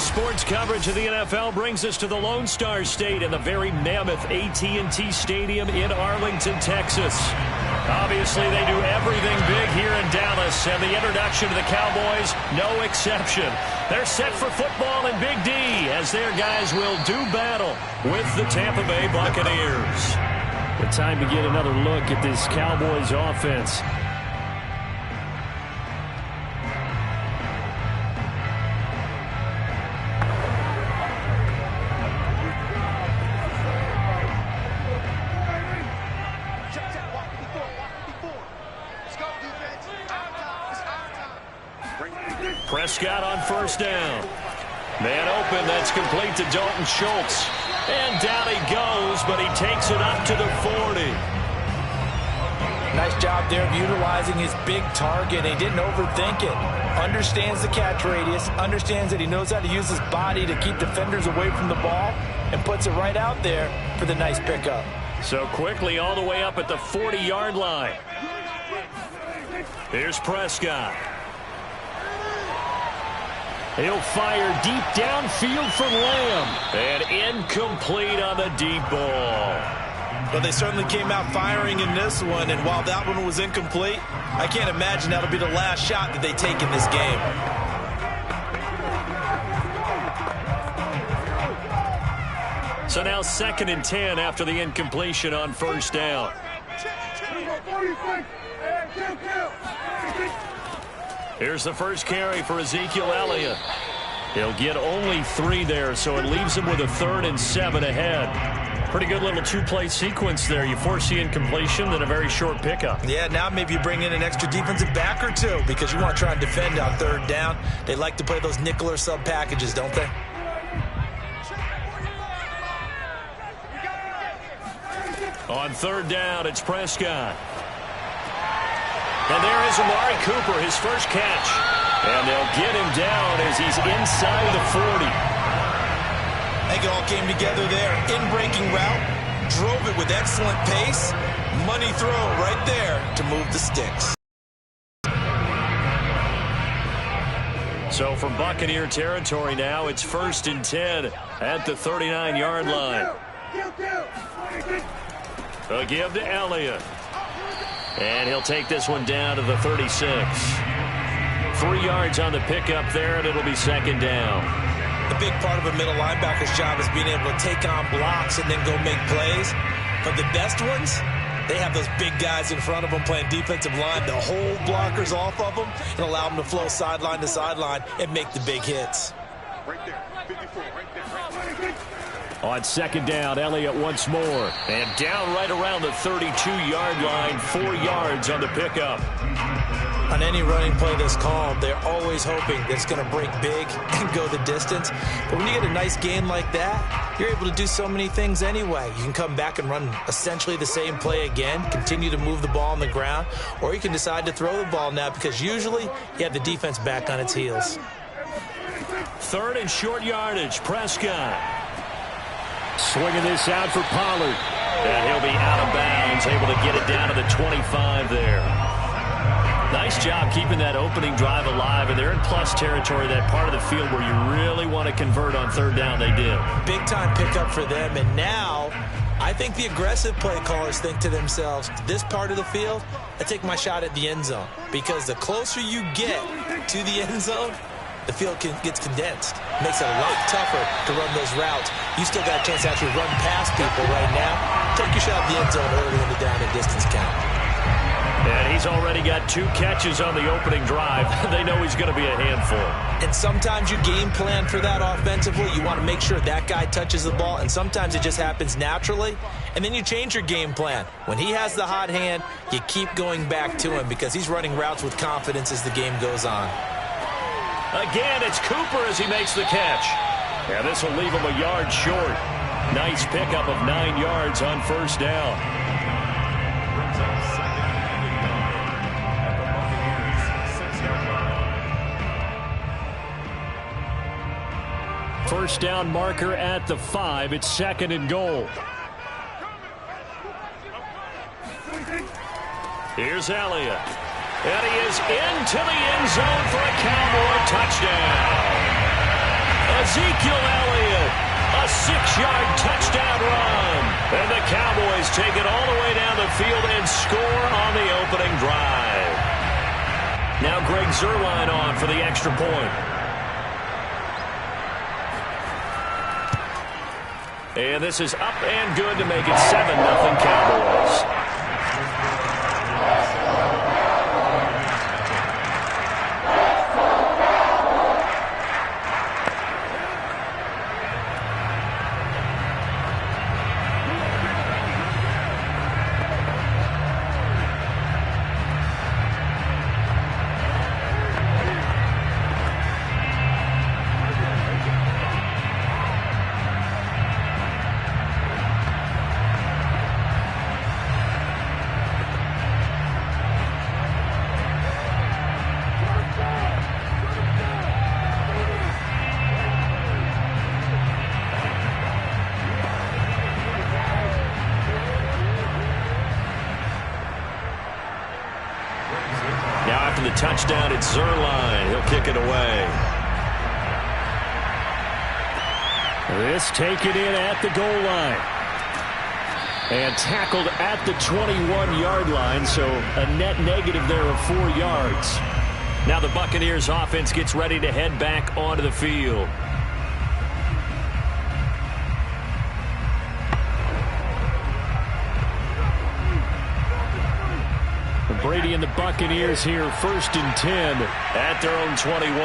Sports coverage of the NFL brings us to the Lone Star State and the very mammoth AT&T Stadium in Arlington, Texas. Obviously, they do everything big here in Dallas, and the introduction to the Cowboys, no exception. They're set for football in Big D as their guys will do battle with the Tampa Bay Buccaneers. The time to get another look at this Cowboys offense. Prescott on first down. Man open, that's complete to Dalton Schultz. And down he goes, but he takes it up to the 40. Nice job there of utilizing his big target. He didn't overthink it. Understands the catch radius, understands that he knows how to use his body to keep defenders away from the ball, and puts it right out there for the nice pickup. So quickly all the way up at the 40-yard line. Here's Prescott. He'll fire deep downfield for Lamb. And incomplete on the deep ball. Well, they certainly came out firing in this one, and while that one was incomplete, I can't imagine that'll be the last shot that they take in this game. So now 2nd and 10 after the incompletion on first down. Here's the first carry for Ezekiel Elliott. He'll get only 3 there, so it leaves him with a 3rd and 7 ahead. Pretty good little 2-play sequence there. You force the incompletion, then a very short pickup. Yeah, now maybe you bring in an extra defensive back or two because you want to try and defend on 3rd down. They like to play those nickel or sub packages, don't they? On 3rd down, it's Prescott. And there is Amari Cooper, his first catch. And they'll get him down as he's inside the 40. I think it all came together there. In-breaking route, drove it with excellent pace. Money throw right there to move the sticks. So from Buccaneer territory now, it's 1st and 10 at the 39-yard line. A give to Elliott. And he'll take this one down to the 36. 3 yards on the pickup there, and it'll be 2nd down. The big part of a middle linebacker's job is being able to take on blocks and then go make plays. But the best ones, they have those big guys in front of them playing defensive line to hold blockers off of them and allow them to flow sideline to sideline and make the big hits. Right there. 54. Right there. On second down, Elliott once more. And down right around the 32-yard line, 4 yards on the pickup. On any running play that's called, they're always hoping that it's going to break big and go the distance. But when you get a nice gain like that, you're able to do so many things anyway. You can come back and run essentially the same play again, continue to move the ball on the ground, or you can decide to throw the ball now because usually you have the defense back on its heels. Third and short yardage, Prescott. Swinging this out for Pollard. And he'll be out of bounds, able to get it down to the 25 there. Nice job keeping that opening drive alive, and they're in plus territory, that part of the field where you really want to convert on third down. They did. Big-time pickup for them, and now I think the aggressive play callers think to themselves, this part of the field, I take my shot at the end zone, because the closer you get to the end zone, the field gets condensed. Makes it a lot tougher to run those routes. You still got a chance to actually run past people right now. Take your shot at the end zone early in the down and distance count. And he's already got 2 catches on the opening drive. They know he's going to be a handful. And sometimes you game plan for that offensively. You want to make sure that guy touches the ball, and sometimes it just happens naturally. And then you change your game plan. When he has the hot hand, you keep going back to him because he's running routes with confidence as the game goes on. Again, it's Cooper as he makes the catch. And this will leave him a yard short. Nice pickup of 9 yards on first down. First down marker at the 5. It's second and goal. Here's Elliott. And he is into the end zone for a Cowboy touchdown. Ezekiel Elliott, a 6-yard touchdown run. And the Cowboys take it all the way down the field and score on the opening drive. Now Greg Zuerlein on for the extra point. And this is up and good to make it 7-0 Cowboys. Touchdown, it's Zuerlein. He'll kick it away. This taken in at the goal line. And tackled at the 21-yard line, so a net negative there of 4 yards. Now the Buccaneers offense gets ready to head back onto the field. Brady and the Buccaneers here, 1st and 10 at their own 21.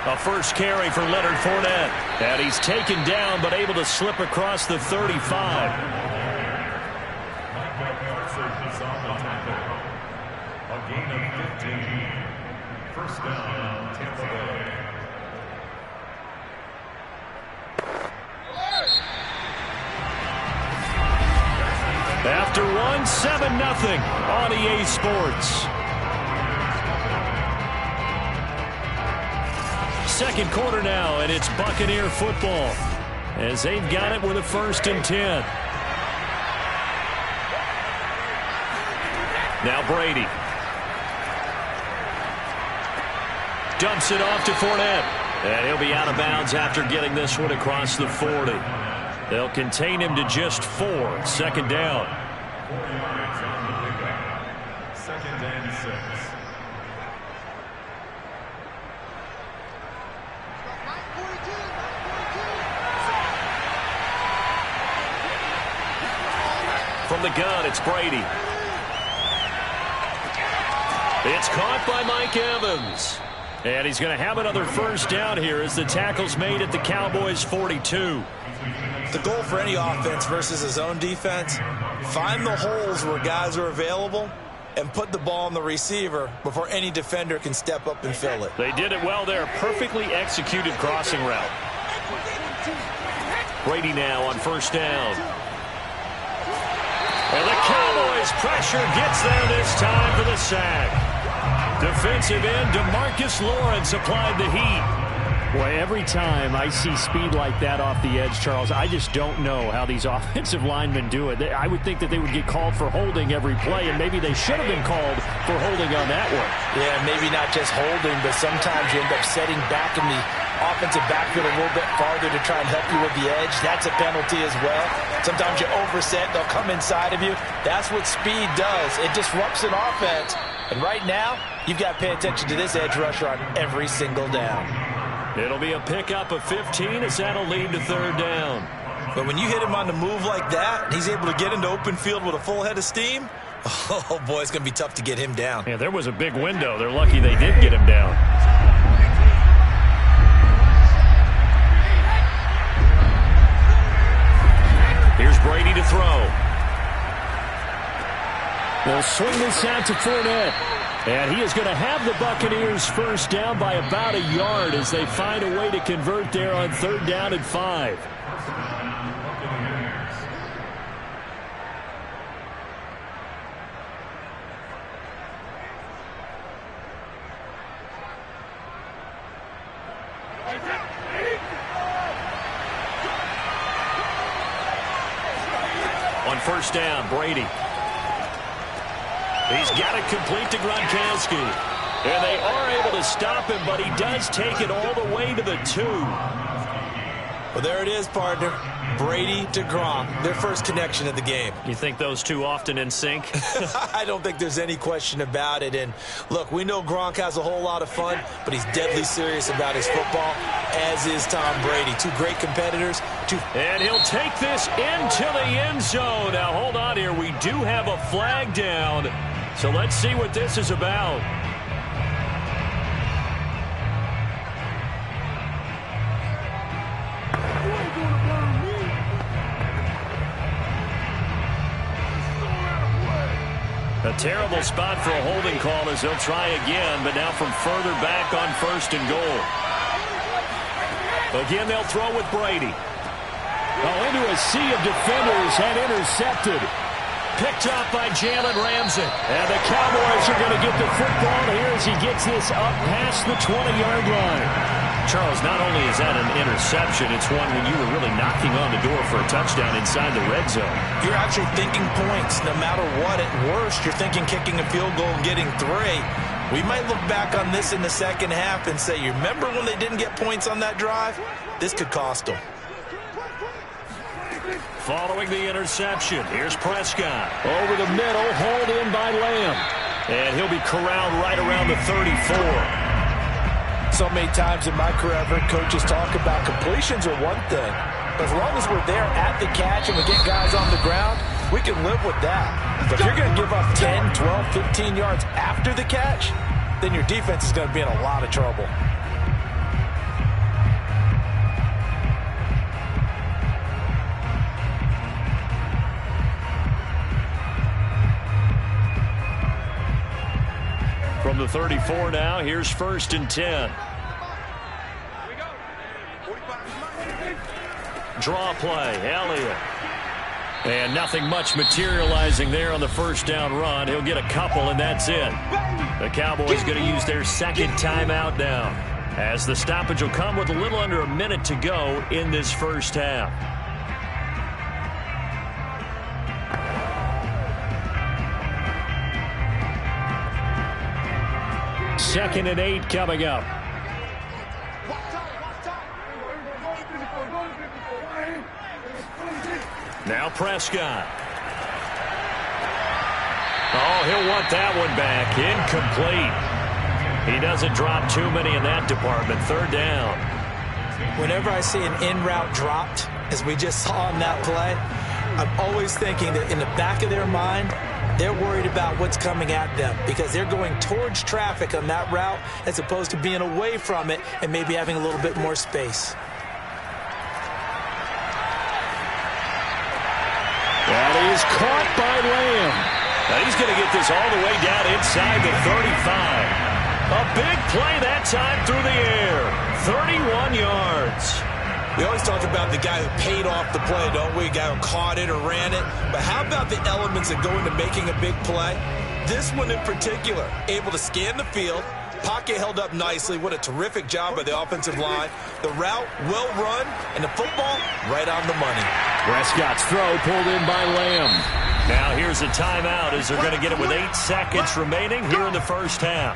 A first carry for Leonard Fournette. And he's taken down but able to slip across the 35. A gain of 15. First down, Tampa Bay. After one, 7-0 on EA Sports. Second quarter now, and it's Buccaneer football as they've got it with a 1st and 10. Now Brady. Dumps it off to Fournette. And he'll be out of bounds after getting this one across the 40. They'll contain him to just 4. 2nd down. 4 yards on the pickup. 2nd and 6. From the gun, it's Brady. It's caught by Mike Evans. And he's going to have another first down here as the tackle's made at the Cowboys' 42. The goal for any offense versus a zone defense, find the holes where guys are available and put the ball on the receiver before any defender can step up and fill it. They did it well there. Perfectly executed crossing route. Brady now on first down. And the Cowboys pressure gets there this time for the sack. Defensive end DeMarcus Lawrence applied the heat. Boy, every time I see speed like that off the edge, Charles, I just don't know how these offensive linemen do it. I would think that they would get called for holding every play, and maybe they should have been called for holding on that one. Yeah, maybe not just holding, but sometimes you end up setting back in the offensive backfield a little bit farther to try and help you with the edge. That's a penalty as well. Sometimes you overset, they'll come inside of you. That's what speed does. It disrupts an offense. And right now, you've got to pay attention to this edge rusher on every single down. It'll be a pickup of 15 as that'll lead to third down. But when you hit him on the move like that, and he's able to get into open field with a full head of steam, oh, boy, it's going to be tough to get him down. Yeah, there was a big window. They're lucky they did get him down. Here's Brady to throw. They'll swing this out to Fournette. And he is going to have the Buccaneers first down by about a yard as they find a way to convert there on third down and 5. On first down, Brady. He's got it complete to Gronkowski. And they are able to stop him, but he does take it all the way to the 2. Well, there it is, partner. Brady to Gronk, their first connection of the game. You think those two often in sync? I don't think there's any question about it. And, look, we know Gronk has a whole lot of fun, but he's deadly serious about his football, as is Tom Brady. Two great competitors. And he'll take this into the end zone. Now, hold on here. We do have a flag down. So let's see what this is about. A terrible spot for a holding call as they'll try again, but now from further back on first and goal. Again, they'll throw with Brady. Oh, into a sea of defenders and intercepted. Picked up by Jalen Ramsey. And the Cowboys are going to get the football here as he gets this up past the 20-yard line. Charles, not only is that an interception, it's one when you were really knocking on the door for a touchdown inside the red zone. You're actually thinking points no matter what. At worst, you're thinking kicking a field goal and getting 3. We might look back on this in the second half and say, you remember when they didn't get points on that drive? This could cost them. Following the interception, here's Prescott. Over the middle, hauled in by Lamb. And he'll be corralled right around the 34. So many times in my career, I've heard coaches talk about completions are one thing. But as long as we're there at the catch and we get guys on the ground, we can live with that. But if you're going to give up 10, 12, 15 yards after the catch, then your defense is going to be in a lot of trouble. From the 34 now, here's first and 10. Draw play, Elliott. And nothing much materializing there on the first down run. He'll get a couple, and that's it. The Cowboys going to use their second timeout now, as the stoppage will come with a little under a minute to go in this first half. Second and 8 coming up. Now Prescott. Oh, he'll want that one back. Incomplete. He doesn't drop too many in that department. Third down. Whenever I see an in-route dropped, as we just saw on that play, I'm always thinking that in the back of their mind, They're worried about what's coming at them because they're going towards traffic on that route as opposed to being away from it and maybe having a little bit more space. That is caught by Lamb. Now he's going to get this all the way down inside the 35. A big play that time through the air. 31 yards. We always talk about the guy who paid off the play, don't we? A guy who caught it or ran it. But how about the elements that go into making a big play? This one in particular, able to scan the field. Pocket held up nicely. What a terrific job by the offensive line. The route, well run, and the football, right on the money. Prescott's throw pulled in by Lamb. Now here's a timeout as they're going to get it with 8 seconds remaining here in the first half.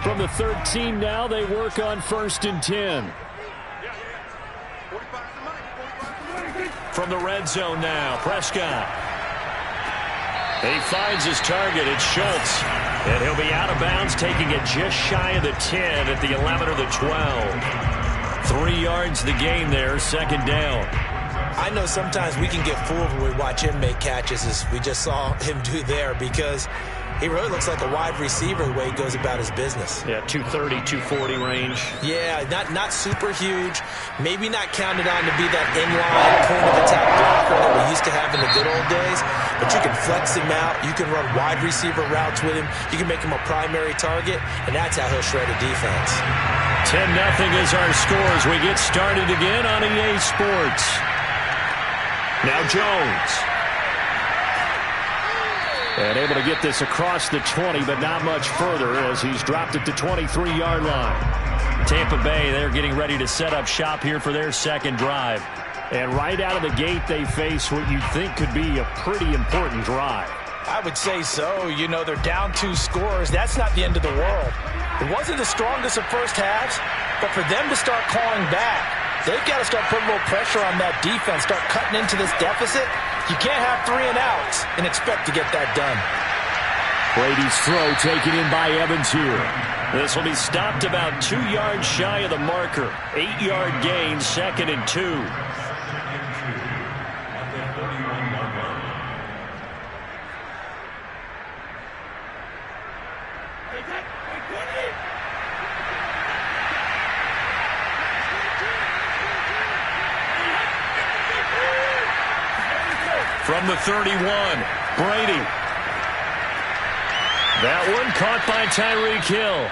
From the 13 now, they work on 1st and 10. From the red zone now, Prescott. He finds his target. It's Schultz. And he'll be out of bounds, taking it just shy of the 10 at the 11 or the 12. 3 yards the gain there, 2nd down. I know sometimes we can get fooled when we watch him make catches, as we just saw him do there, because he really looks like a wide receiver the way he goes about his business. Yeah, 230, 240 range. Yeah, not super huge. Maybe not counted on to be that inline point-of-attack blocker that we used to have in the good old days. But you can flex him out. You can run wide receiver routes with him. You can make him a primary target, and that's how he'll shred a defense. 10-0 is our score as we get started again on EA Sports. Now Jones. And able to get this across the 20, but not much further as he's dropped it to 23-yard line. Tampa Bay, they're getting ready to set up shop here for their 2nd drive. And right out of the gate, they face what you think could be a pretty important drive. I would say so. You know, they're down 2 scores. That's not the end of the world. It wasn't the strongest of first halves, but for them to start clawing back, they've got to start putting a little pressure on that defense, start cutting into this deficit. You can't have 3 and outs and expect to get that done. Brady's throw taken in by Evans here. This will be stopped about 2 yards shy of the marker. 8-yard gain, 2nd and 2. From the 31, Brady. That one caught by Tyreek Hill.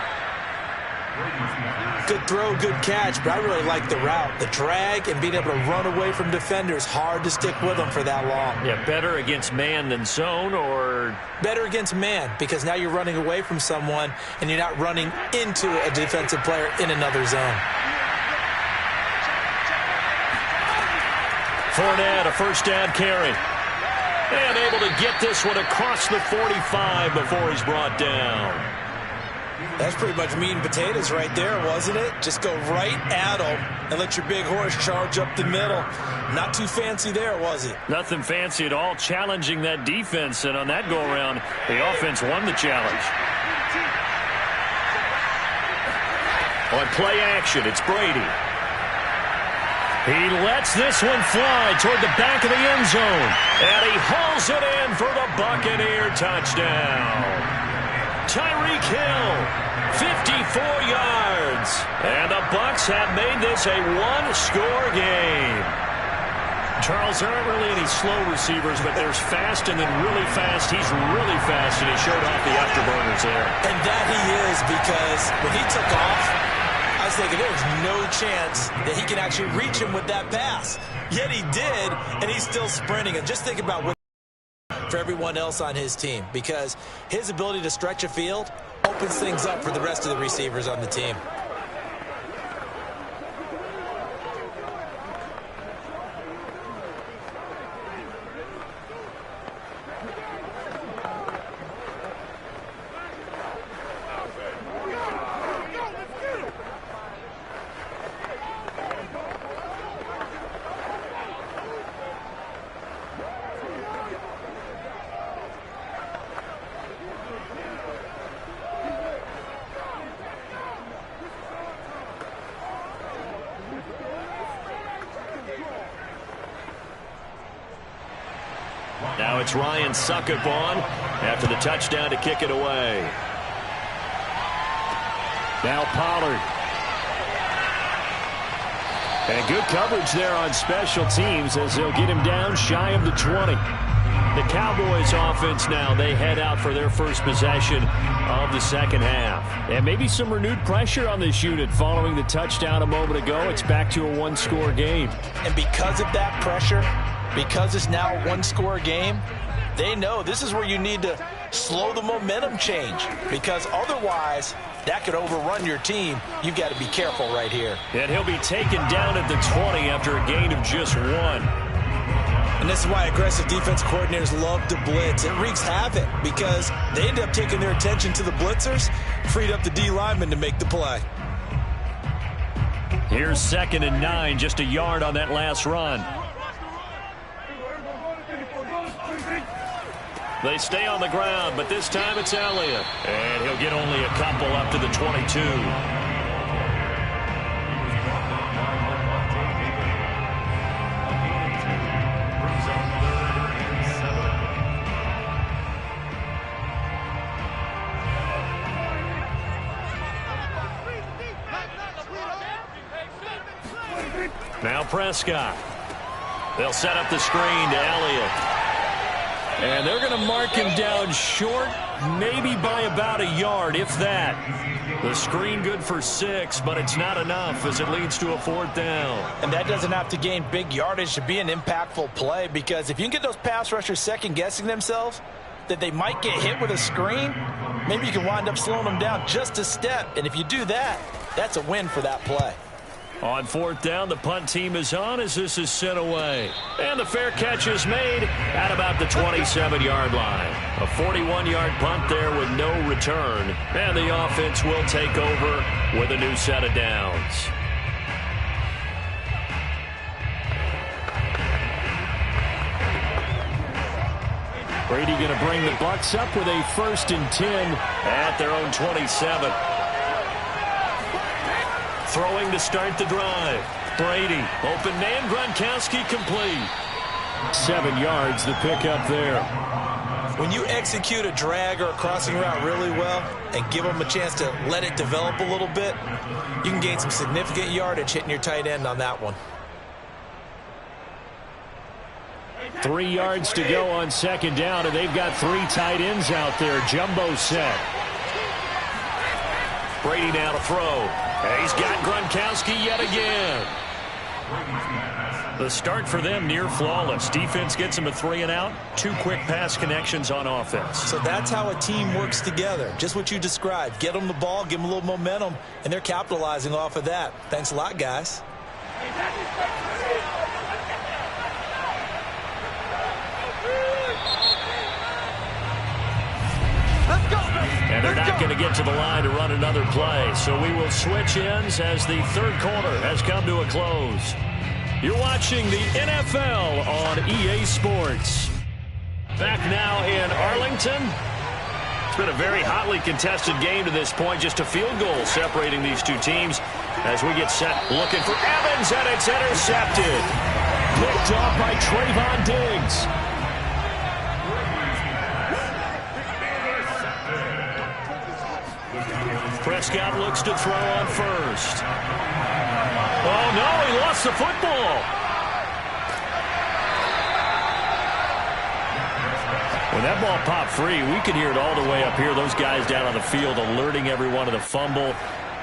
Good throw, good catch, but I really like the route. The drag and being able to run away from defenders, hard to stick with them for that long. Yeah, better against man than zone, or? Better against man, because now you're running away from someone and you're not running into a defensive player in another zone. Fournette, a 1st down carry. And able to get this one across the 45 before he's brought down. That's pretty much meat and potatoes right there, wasn't it? Just go right at him and let your big horse charge up the middle. Not too fancy there, was it? Nothing fancy at all, challenging that defense. And on that go-around, the offense won the challenge. On play action, it's Brady. He lets this one fly toward the back of the end zone. And he hauls it in for the Buccaneer touchdown. Tyreek Hill, 54 yards. And the Bucs have made this a 1-score game. Charles, there aren't really any slow receivers, but there's fast and then really fast. He's really fast, and he showed off the afterburners there. And that he is, because when he took off, I was thinking there's no chance that he can actually reach him with that pass. Yet he did, and he's still sprinting. And just think about what for everyone else on his team, because his ability to stretch a field opens things up for the rest of the receivers on the team. Now it's Ryan Succop on after the touchdown to kick it away. Now Pollard. And good coverage there on special teams as they'll get him down shy of the 20. The Cowboys offense now, they head out for their first possession of the second half. And maybe some renewed pressure on this unit following the touchdown a moment ago. It's back to a one-score game. And because of that pressure, because it's now a one-score game, they know this is where you need to slow the momentum change, because otherwise that could overrun your team. You've got to be careful right here. And he'll be taken down at the 20 after a gain of just 1. And this is why aggressive defense coordinators love to blitz. It wreaks havoc because they end up taking their attention to the blitzers, freed up the D lineman to make the play. Here's 2nd and 9, just a yard on that last run. They stay on the ground, but this time it's Elliott. And he'll get only a couple up to the 22. Now Prescott. They'll set up the screen to Elliott. And they're going to mark him down short, maybe by about a yard, if that. The screen good for 6, but it's not enough as it leads to a 4th down. And that doesn't have to gain big yardage to be an impactful play, because if you can get those pass rushers second-guessing themselves that they might get hit with a screen, maybe you can wind up slowing them down just a step. And if you do that, that's a win for that play. On 4th down, the punt team is on as this is sent away. And the fair catch is made at about the 27-yard line. A 41-yard punt there with no return. And the offense will take over with a new set of downs. Brady going to bring the Bucs up with a 1st and 10 at their own 27. Throwing to start the drive. Brady, open man, Gronkowski complete. 7 yards, the pickup there. When you execute a drag or a crossing route really well and give them a chance to let it develop a little bit, you can gain some significant yardage hitting your tight end on that one. 3 yards to go on 2nd down, and they've got 3 tight ends out there. Jumbo set. Brady now to throw. And he's got Gronkowski yet again. The start for them near flawless. Defense gets him a 3 and out. 2 quick pass connections on offense. So that's how a team works together. Just what you described. Get them the ball, give them a little momentum, and they're capitalizing off of that. Thanks a lot, guys. And they're not going to get to the line to run another play. So we will switch ends as the 3rd quarter has come to a close. You're watching the NFL on EA Sports. Back now in Arlington. It's been a very hotly contested game to this point. Just a field goal separating these two teams as we get set looking for Evans, and it's intercepted. Picked off by Trayvon Diggs. Prescott looks to throw on first. Oh, no, he lost the football. When that ball popped free, we could hear it all the way up here. Those guys down on the field alerting everyone of the fumble.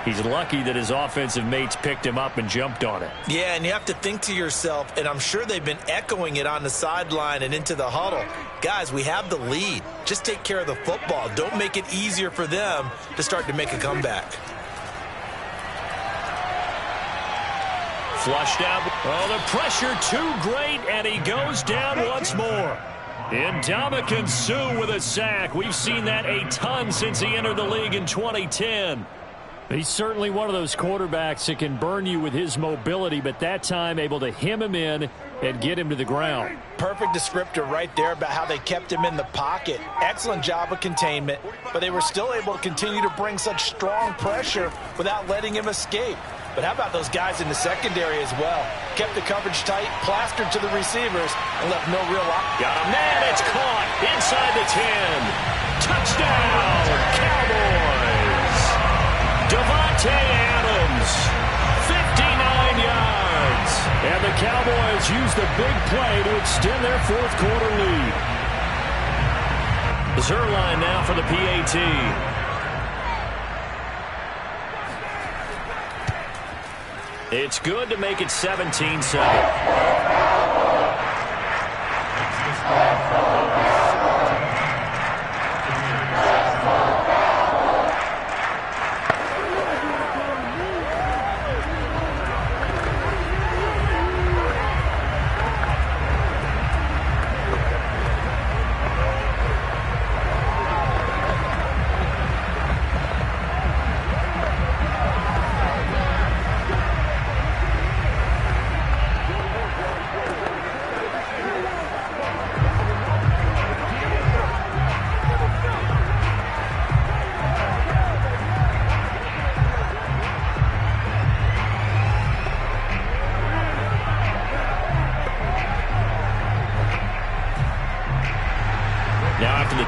He's lucky that his offensive mates picked him up and jumped on it. Yeah, and you have to think to yourself, and I'm sure they've been echoing it on the sideline and into the huddle. Guys, we have the lead. Just take care of the football. Don't make it easier for them to start to make a comeback. Flushed out. Oh, the pressure too great, and he goes down once more. Ndamukong Suh with a sack. We've seen that a ton since he entered the league in 2010. He's certainly one of those quarterbacks that can burn you with his mobility, but that time able to hem him in and get him to the ground. Perfect descriptor right there about how they kept him in the pocket. Excellent job of containment, but they were still able to continue to bring such strong pressure without letting him escape. But how about those guys in the secondary as well? Kept the coverage tight, plastered to the receivers, and left no real option. Got a man, it's caught inside the 10. Touchdown, Cowboys. Davante Adams, 59 yards. And the Cowboys use the big play to extend their fourth quarter lead. Zuerlein now for the PAT. It's good to make it 17-7.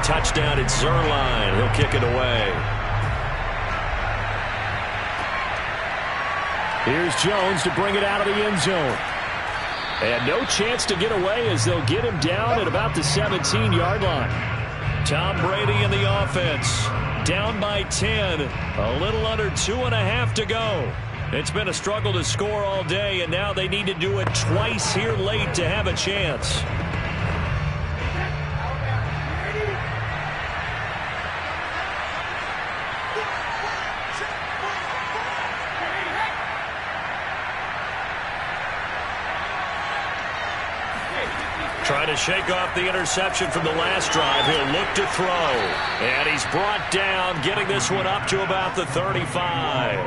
Touchdown, it's Zuerlein. He'll kick it away. Here's Jones to bring it out of the end zone. And no chance to get away as they'll get him down at about the 17-yard line. Tom Brady in the offense. Down by 10. A little under 2.5 to go. It's been a struggle to score all day, and now they need to do it twice here late to have a chance. Trying to shake off the interception from the last drive. He'll look to throw. And he's brought down, getting this one up to about the 35.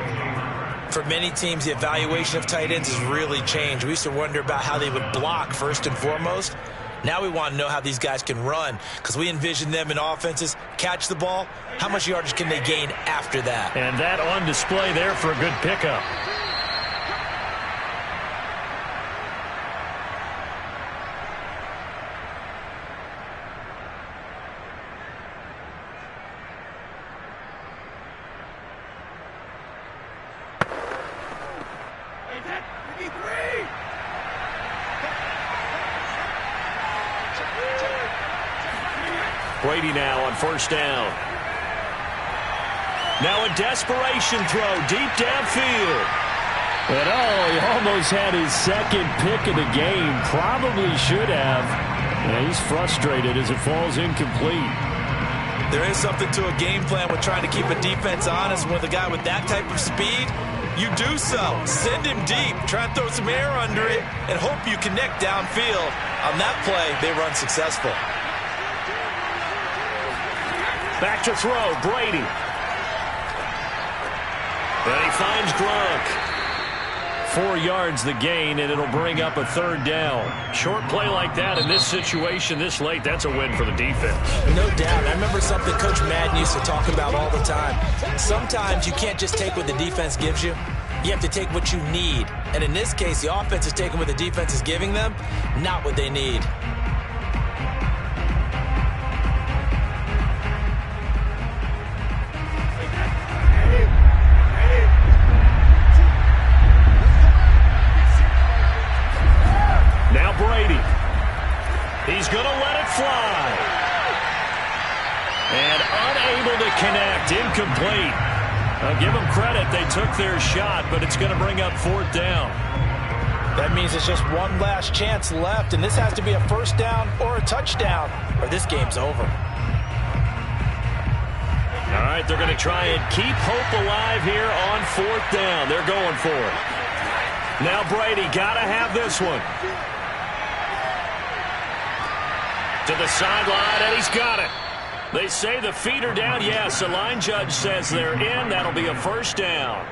For many teams, the evaluation of tight ends has really changed. We used to wonder about how they would block first and foremost. Now we want to know how these guys can run, because we envision them in offenses catch the ball. How much yardage can they gain after that? And that on display there for a good pickup. Brady now on first down. Now a desperation throw deep downfield. And he almost had his second pick of the game. Probably should have. Yeah, he's frustrated as it falls incomplete. There is something to a game plan with trying to keep a defense honest. With a guy with that type of speed, you do so. Send him deep. Try and throw some air under it and hope you connect downfield. On that play, they run successful. Back to throw, Brady. And he finds Gronk. 4 yards the gain, and it'll bring up a third down. Short play like that in this situation this late, that's a win for the defense. No doubt. I remember something Coach Madden used to talk about all the time. Sometimes you can't just take what the defense gives you. You have to take what you need. And in this case, the offense is taking what the defense is giving them, not what they need. He's going to let it fly. And unable to connect, incomplete. I'll give them credit. They took their shot, but it's going to bring up fourth down. That means it's just one last chance left, and this has to be a first down or a touchdown, or this game's over. All right, they're going to try and keep hope alive here on fourth down. They're going for it. Now Brady got to have this one. To the sideline, and he's got it. They say the feet are down. Yes, the line judge says they're in. That'll be a first down.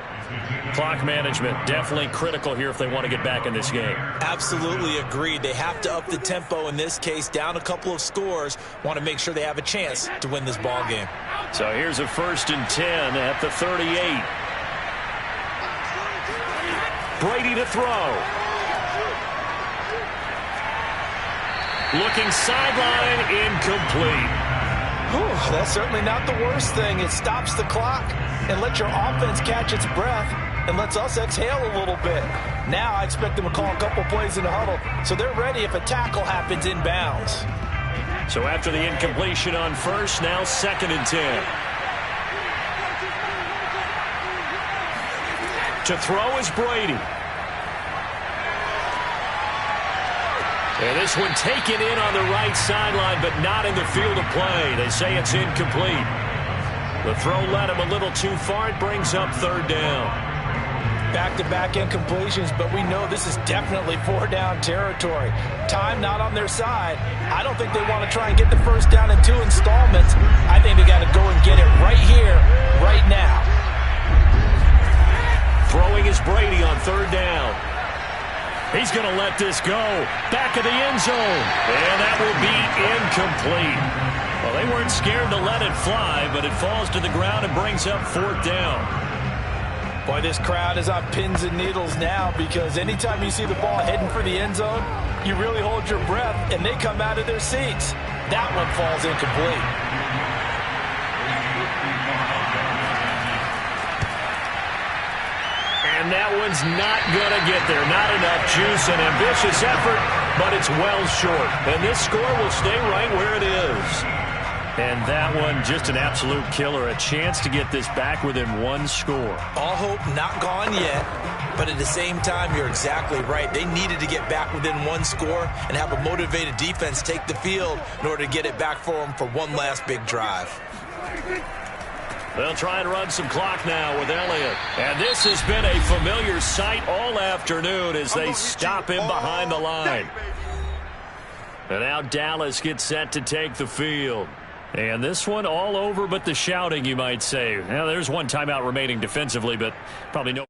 Clock management definitely critical here if they want to get back in this game. Absolutely agreed. They have to up the tempo in this case, down a couple of scores. Want to make sure they have a chance to win this ball game. So here's a 1st and 10 at the 38. Brady to throw. Looking sideline, incomplete. Whew, that's certainly not the worst thing. It stops the clock and lets your offense catch its breath and lets us exhale a little bit. Now I expect them to call a couple plays in the huddle so they're ready if a tackle happens inbounds. So after the incompletion on 1st, now 2nd and 10. To throw is Brady. And this one taken in on the right sideline, but not in the field of play. They say it's incomplete. The throw led him a little too far. It brings up 3rd down. Back-to-back incompletions, but we know this is definitely 4-down territory. Time not on their side. I don't think they want to try and get the first down in 2 installments. I think they got to go and get it right here, right now. Throwing is Brady on 3rd down. He's going to let this go. Back of the end zone. And that will be incomplete. Well, they weren't scared to let it fly, but it falls to the ground and brings up 4th down. Boy, this crowd is on pins and needles now because anytime you see the ball heading for the end zone, you really hold your breath, and they come out of their seats. That one falls incomplete. And that one's not going to get there. Not enough juice, an ambitious effort, but it's well short. And this score will stay right where it is. And that one, just an absolute killer. A chance to get this back within 1 score. All hope not gone yet, but at the same time, you're exactly right. They needed to get back within 1 score and have a motivated defense take the field in order to get it back for them for one last big drive. They'll try and run some clock now with Elliott. And this has been a familiar sight all afternoon as they stop him behind the line. And now Dallas gets set to take the field. And this one all over but the shouting, you might say. Now, there's one timeout remaining defensively, but probably no.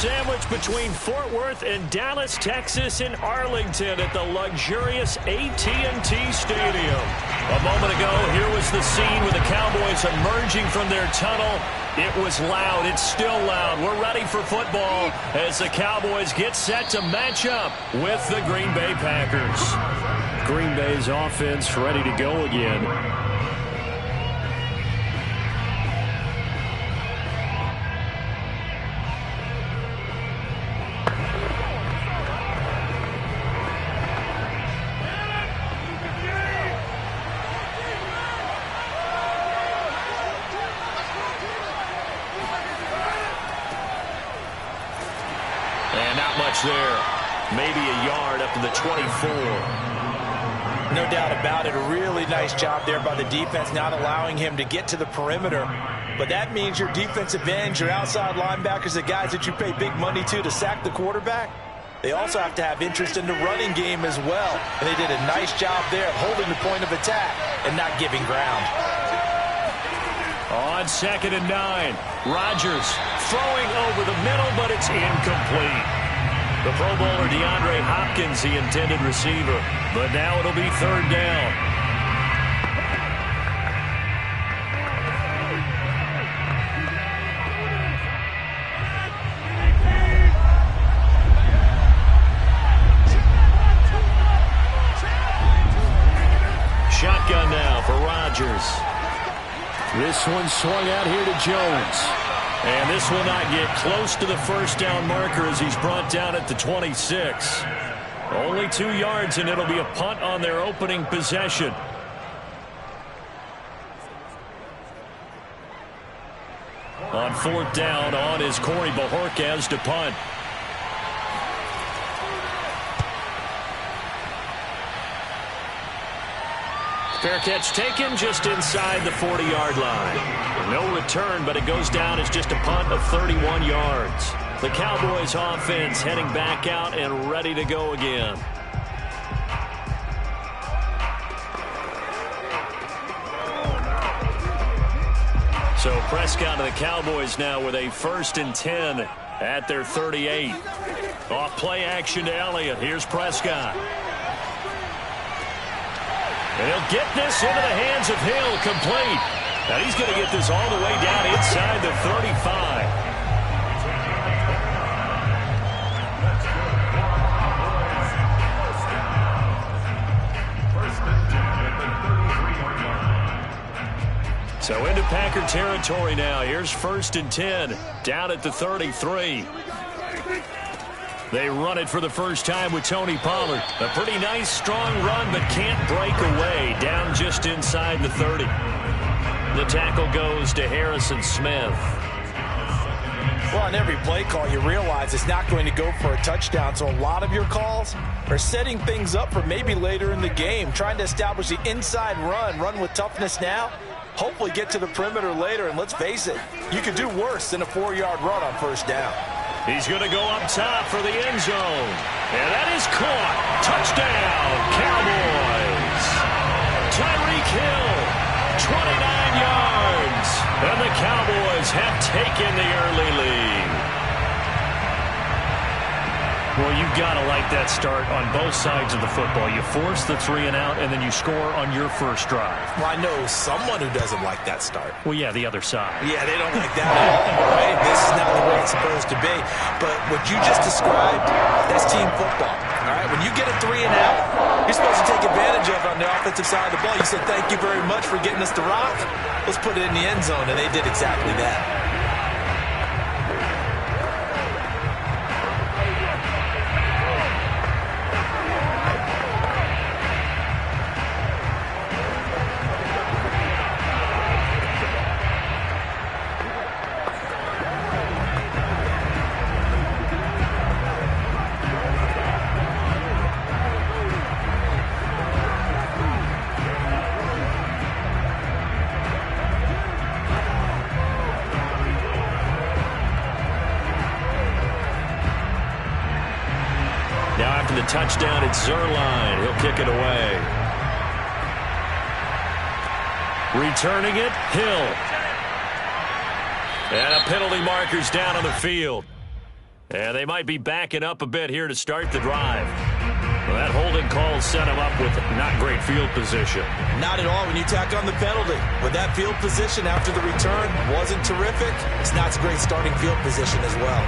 sandwiched between Fort Worth and Dallas, Texas in Arlington at the luxurious AT&T Stadium. A moment ago, here was the scene with the Cowboys emerging from their tunnel. It was loud. It's still loud. We're ready for football as the Cowboys get set to match up with the Green Bay Packers. Green Bay's offense ready to go again. And not much there. Maybe a yard up to the 24. No doubt about it. A really nice job there by the defense, not allowing him to get to the perimeter. But that means your defensive ends, your outside linebackers, the guys that you pay big money to sack the quarterback, they also have to have interest in the running game as well. And they did a nice job there of holding the point of attack and not giving ground. On 2nd and 9, Rodgers throwing over the middle, but it's incomplete. The Pro Bowler DeAndre Hopkins, the intended receiver. But now it'll be 3rd down. Shotgun now for Rodgers. This one swung out here to Jones. And this will not get close to the 1st down marker as he's brought down at the 26. Only 2 yards, and it'll be a punt on their opening possession. On 4th down, on is Corey Bojorquez to punt. Fair catch taken just inside the 40-yard line. No return, but it goes down as just a punt of 31 yards. The Cowboys offense heading back out and ready to go again. So Prescott to the Cowboys now with a 1st and 10 at their 38. Off play action to Elliott. Here's Prescott. And he'll get this into the hands of Hill, complete. And he's going to get this all the way down inside the 35. So into Packer territory now. Here's 1st and 10, down at the 33. They run it for the first time with Tony Pollard. A pretty nice, strong run, but can't break away. Down just inside the 30. The tackle goes to Harrison Smith. Well, on every play call, you realize it's not going to go for a touchdown. So a lot of your calls are setting things up for maybe later in the game, trying to establish the inside run with toughness now. Hopefully get to the perimeter later, and let's face it, you could do worse than a 4-yard run on 1st down. He's going to go up top for the end zone. And that is caught. Touchdown, Cowboys. Tyreek Hill, 29 yards. And the Cowboys have taken the early lead. Well, you've got to like that start on both sides of the football. You force the 3 and out, and then you score on your first drive. Well, I know someone who doesn't like that start. Well, yeah, the other side. Yeah, they don't like that at all, right? This is not the way it's supposed to be. But what you just described, that's team football, all right? When you get a 3 and out, you're supposed to take advantage of it on the offensive side of the ball. You said, thank you very much for getting us the rock. Let's put it in the end zone, and they did exactly that. The touchdown at Zuerlein. He'll kick it away. Returning it, Hill. And a penalty marker's down on the field. And they might be backing up a bit here to start the drive. Well, that holding call set him up with not great field position. Not at all when you tack on the penalty. With that field position after the return wasn't terrific, it's not a great starting field position as well.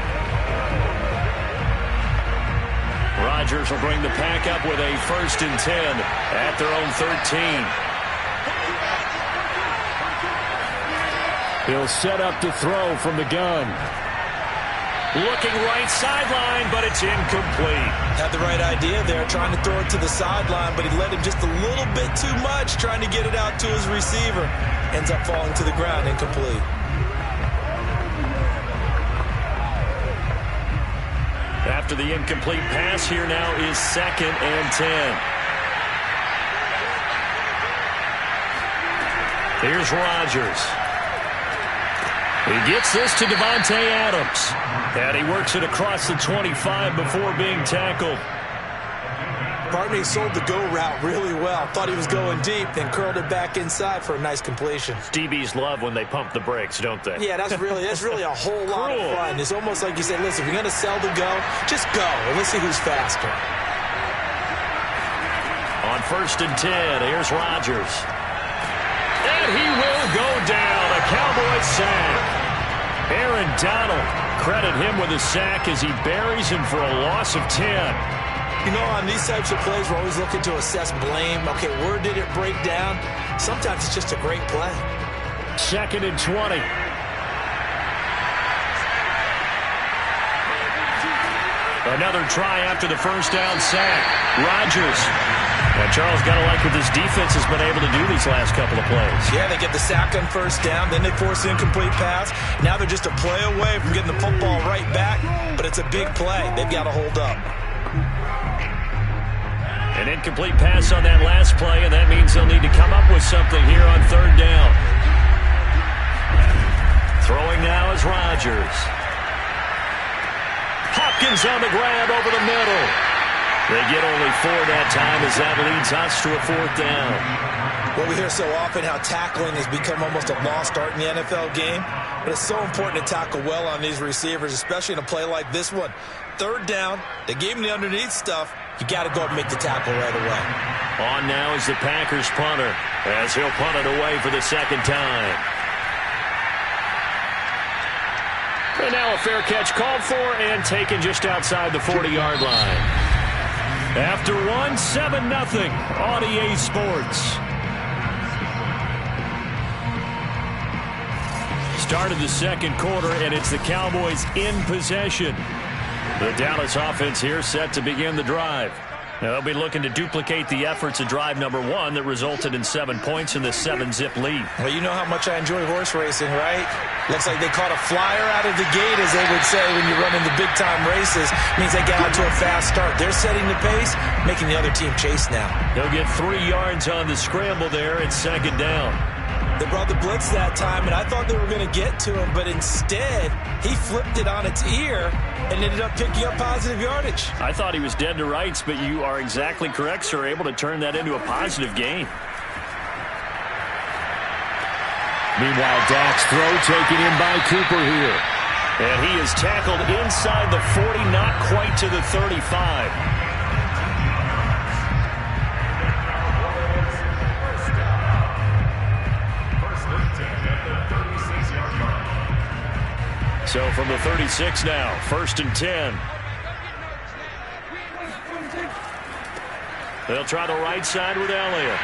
Rodgers will bring the pack up with a 1st and 10 at their own 13. He'll set up to throw from the gun. Looking right sideline, but it's incomplete. Had the right idea there, trying to throw it to the sideline, but he let him just a little bit too much, trying to get it out to his receiver. Ends up falling to the ground, incomplete. After the incomplete pass, here now is 2nd and 10. Here's Rodgers. He gets this to Davante Adams. And he works it across the 25 before being tackled. Pardon me, sold the go route really well. Thought he was going deep, then curled it back inside for a nice completion. DBs love when they pump the brakes, don't they? Yeah, that's really a whole lot of fun. It's almost like you say, listen, if you're going to sell the go, just go. And let's see who's faster. On 1st and 10, here's Rodgers. And he will go down. A Cowboys sack. Aaron Donald, credit him with a sack as he buries him for a loss of 10. You know, on these types of plays, we're always looking to assess blame. Okay, where did it break down? Sometimes it's just a great play. 2nd and 20. Another try after the 1st down sack. Rodgers. And Charles, got to like what this defense has been able to do these last couple of plays. Yeah, they get the sack on 1st down, then they force the incomplete pass. Now they're just a play away from getting the football right back, but it's a big play. They've got to hold up. An incomplete pass on that last play, and that means they'll need to come up with something here on 3rd down. Throwing now is Rodgers. Hopkins on the grab over the middle. They get only 4 that time as that leads us to a 4th down. Well, we hear so often how tackling has become almost a lost art in the NFL game, but it's so important to tackle well on these receivers, especially in a play like this one. 3rd down, they gave him the underneath stuff. You got to go up and make the tackle right away. On now is the Packers punter as he'll punt it away for the 2nd time. And now a fair catch called for and taken just outside the 40-yard line. After one, 7-0 on EA Sports. Started the 2nd quarter, and it's the Cowboys in possession. The Dallas offense here set to begin the drive. Now, they'll be looking to duplicate the efforts of drive number 1 that resulted in 7 points in the 7-zip lead. Well, you know how much I enjoy horse racing, right? Looks like they caught a flyer out of the gate, as they would say when you're running the big-time races. Means they got out to a fast start. They're setting the pace, making the other team chase now. They'll get 3 yards on the scramble there at 2nd down. They brought the blitz that time, and I thought they were going to get to him, but instead, he flipped it on its ear and ended up picking up positive yardage. I thought he was dead to rights, but you are exactly correct, sir, able to turn that into a positive gain. Meanwhile, Dak's throw taken in by Cooper here. And he is tackled inside the 40, not quite to the 35. So from the 36 now, 1st and 10. They'll try the right side with Elliott.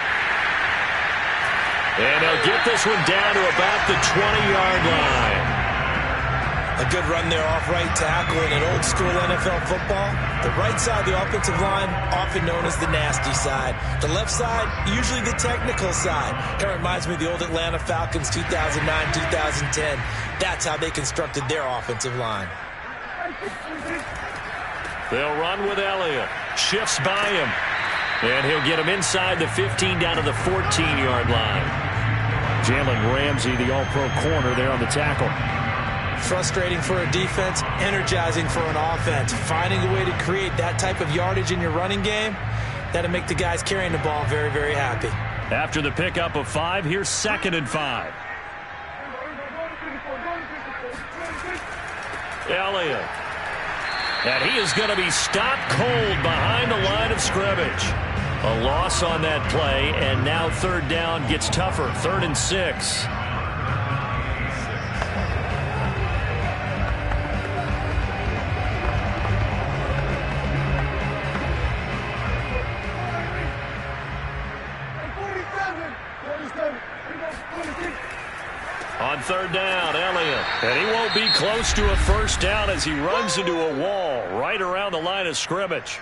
And they'll get this one down to about the 20-yard line. A good run there off right tackle in an old-school NFL football. The right side of the offensive line, often known as the nasty side. The left side, usually the technical side. Kind of reminds me of the old Atlanta Falcons 2009, 2010. That's how they constructed their offensive line. They'll run with Elliott. Shifts by him. And he'll get him inside the 15 down to the 14-yard line. Jalen Ramsey, the all-pro corner there on the tackle. Frustrating for a defense, energizing for an offense. Finding a way to create that type of yardage in your running game, that'll make the guys carrying the ball very, very happy. After the pickup of 5, here's 2nd and 5. Elliott. And he is going to be stopped cold behind the line of scrimmage. A loss on that play, and now third down gets tougher. 3rd and 6. On 3rd down, Elliott. And he won't be close to a first down as he runs into a wall right around the line of scrimmage.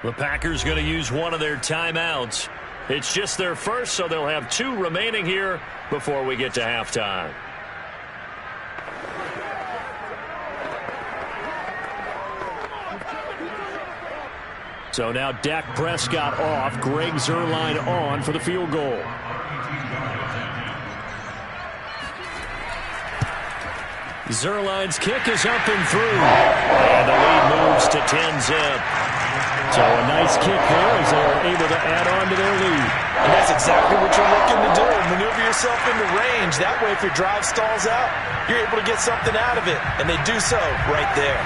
The Packers going to use one of their timeouts. It's just their first, so they'll have 2 remaining here before we get to halftime. So now Dak Prescott off, Greg Zuerlein on for the field goal. Zuerlein's kick is up and through. And the lead moves to 10-zip. So a nice kick there as they're able to add on to their lead. And that's exactly what you're looking to do. Maneuver yourself into range. That way, if your drive stalls out, you're able to get something out of it. And they do so right there.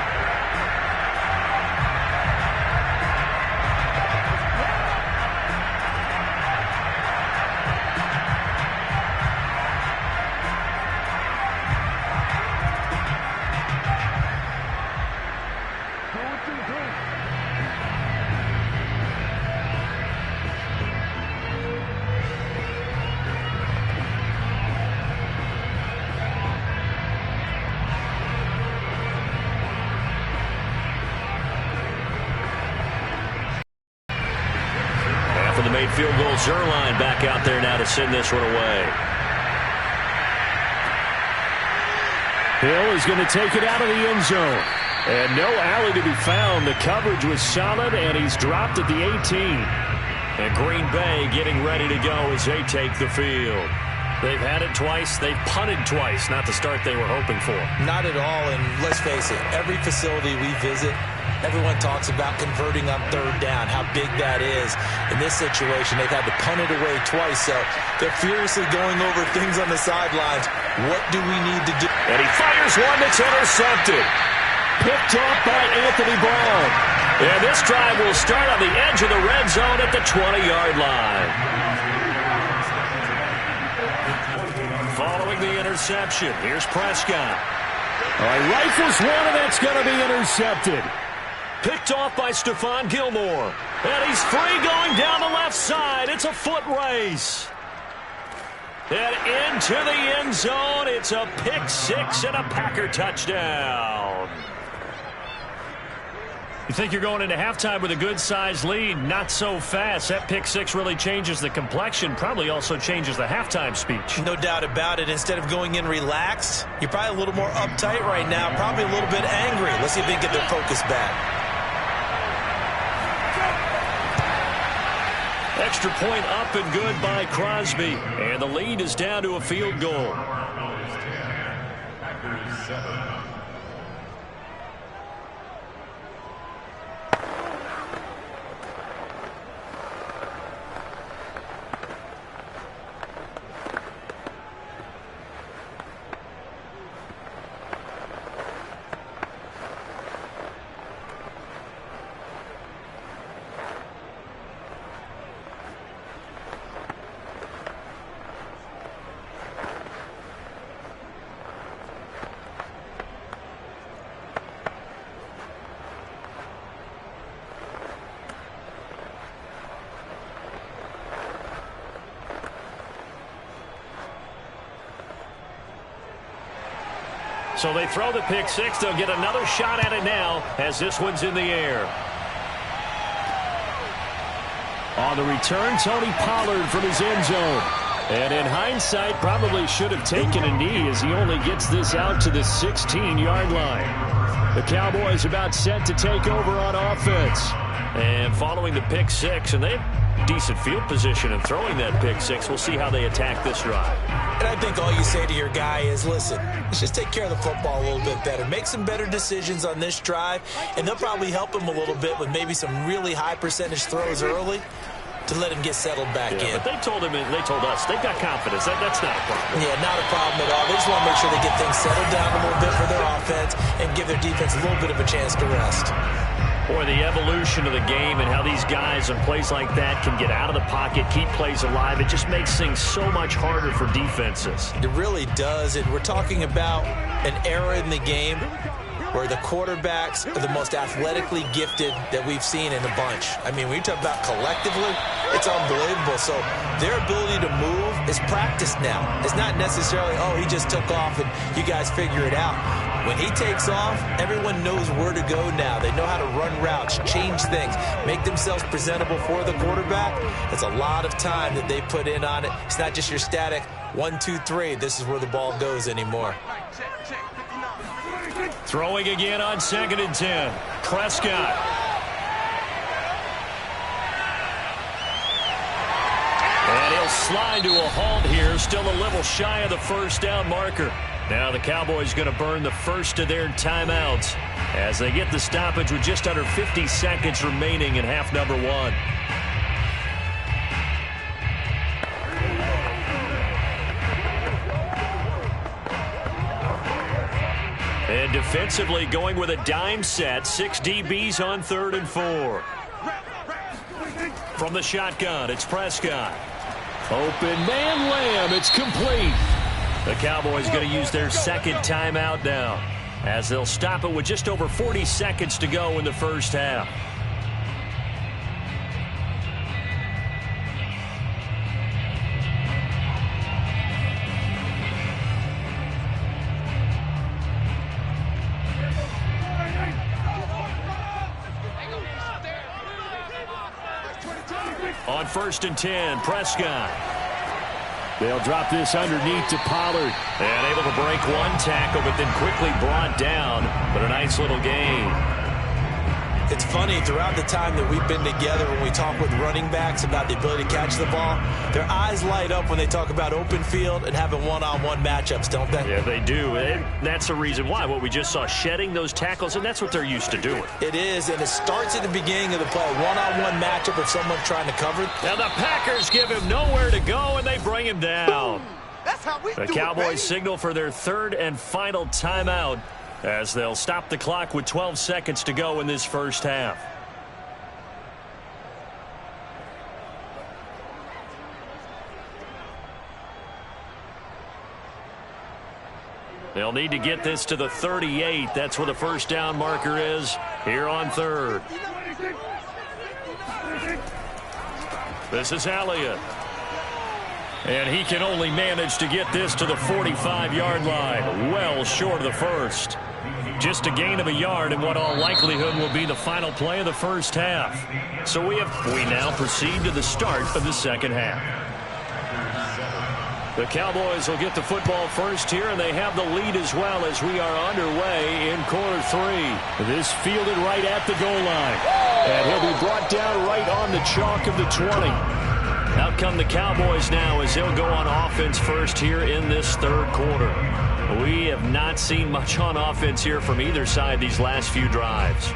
Field goal, Zuerlein back out there now to send this one away. Hill is going to take it out of the end zone. And no alley to be found. The coverage was solid, and he's dropped at the 18. And Green Bay getting ready to go as they take the field. They've had it twice. They've punted twice. Not the start they were hoping for. Not at all, and let's face it, every facility we visit, everyone talks about converting on 3rd down, how big that is. In this situation, they've had to punt it away twice, so they're furiously going over things on the sidelines. What do we need to do? And he fires one that's intercepted. Picked off by Anthony Brown. And this drive will start on the edge of the red zone at the 20-yard line. Following the interception, here's Prescott. All right, rifles one, and that's going to be intercepted. Picked off by Stephon Gilmore. And he's free going down the left side. It's a foot race. And into the end zone. It's a pick 6 and a Packer touchdown. You think you're going into halftime with a good-sized lead. Not so fast. That pick 6 really changes the complexion. Probably also changes the halftime speech. No doubt about it. Instead of going in relaxed, you're probably a little more uptight right now. Probably a little bit angry. Let's see if they can get their focus back. Extra point up and good by Crosby. And the lead is down to a field goal. Packers 7. So they throw the pick 6. They'll get another shot at it now as this one's in the air. On the return, Tony Pollard from his end zone. And in hindsight, probably should have taken a knee as he only gets this out to the 16-yard line. The Cowboys about set to take over on offense. And following the pick 6, and they have decent field position in throwing that pick 6. We'll see how they attack this drive. And I think all you say to your guy is, listen, let's just take care of the football a little bit better. Make some better decisions on this drive, and they'll probably help him a little bit with maybe some really high percentage throws early. to let him get settled back in. But they told us, they've got confidence. That's not a problem. Yeah, not a problem at all. They just want to make sure they get things settled down a little bit for their offense and give their defense a little bit of a chance to rest. Boy, the evolution of the game and how these guys on plays like that can get out of the pocket, keep plays alive, it just makes things so much harder for defenses. It really does, and we're talking about an era in the game where the quarterbacks are the most athletically gifted that we've seen in a bunch. I mean, when you talk about collectively, it's unbelievable. So their ability to move is practiced now. It's not necessarily, oh, he just took off and you guys figure it out. When he takes off, everyone knows where to go now. They know how to run routes, change things, make themselves presentable for the quarterback. It's a lot of time that they put in on it. It's not just your static 1, 2, 3. This is where the ball goes anymore. Throwing again on 2nd and 10. Prescott. And he'll slide to a halt here. Still a little shy of the first down marker. Now the Cowboys going to burn the first of their timeouts as they get the stoppage with just under 50 seconds remaining in half number 1. And defensively going with a dime set. 6 DBs on 3rd and 4. From the shotgun, it's Prescott. Open man, Lamb. It's complete. The Cowboys going to use their second timeout now as they'll stop it with just over 40 seconds to go in the first half. On 1st and 10, Prescott. They'll drop this underneath to Pollard. And able to break one tackle, but then quickly brought down. But a nice little gain. It's funny, throughout the time that we've been together, when we talk with running backs about the ability to catch the ball, their eyes light up when they talk about open field and having one-on-one matchups, don't they? Yeah, they do. And that's the reason why. What we just saw, shedding those tackles, and that's what they're used to doing. It is, and it starts at the beginning of the play. One-on-one matchup if someone's trying to cover. Now the Packers give him nowhere to go, and they bring him down. That's how we The do Cowboys it, signal for their 3rd and final timeout as they'll stop the clock with 12 seconds to go in this first half. They'll need to get this to the 38. That's where the first down marker is here on 3rd. This is Elliott. And he can only manage to get this to the 45-yard line. Well short of the first. Just a gain of a yard in what all likelihood will be the final play of the first half. So we now proceed to the start of the second half. The Cowboys will get the football first here, and they have the lead as well as we are underway in quarter 3. This fielded right at the goal line. And he'll be brought down right on the chalk of the 20. Out come the Cowboys now as they'll go on offense first here in this 3rd quarter. We have not seen much on offense here from either side these last few drives.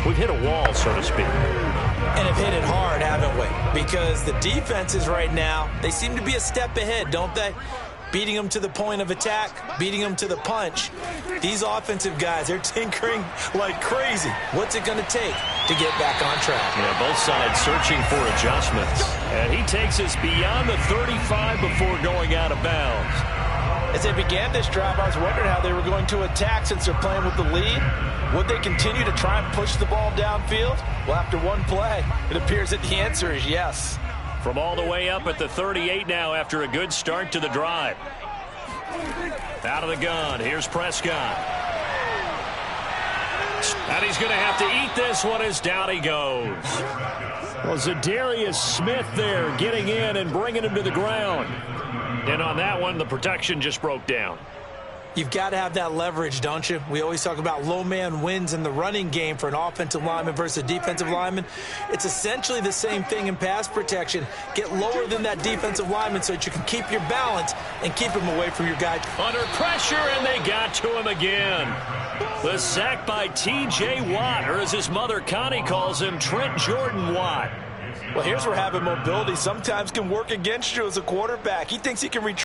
We've hit a wall, so to speak. And have hit it hard, haven't we? Because the defenses right now, they seem to be a step ahead, don't they? Beating them to the point of attack, beating them to the punch. These offensive guys, they're tinkering like crazy. What's it going to take to get back on track? Yeah, both sides searching for adjustments. And he takes us beyond the 35 before going out of bounds. As they began this drive, I was wondering how they were going to attack since they're playing with the lead. Would they continue to try and push the ball downfield? Well, after one play, it appears that the answer is yes. From all the way up at the 38 now after a good start to the drive. Out of the gun, here's Prescott. And he's going to have to eat this one as down he goes. Well, Zadarius Smith there getting in and bringing him to the ground. And on that one, the protection just broke down. You've got to have that leverage, don't you? We always talk about low man wins in the running game for an offensive lineman versus a defensive lineman. It's essentially the same thing in pass protection. Get lower than that defensive lineman so that you can keep your balance and keep him away from your guy. Under pressure, and they got to him again. The sack by T.J. Watt, or as his mother Connie calls him, Trent Jordan Watt. Well, here's where having mobility sometimes can work against you as a quarterback. He thinks he can retrieve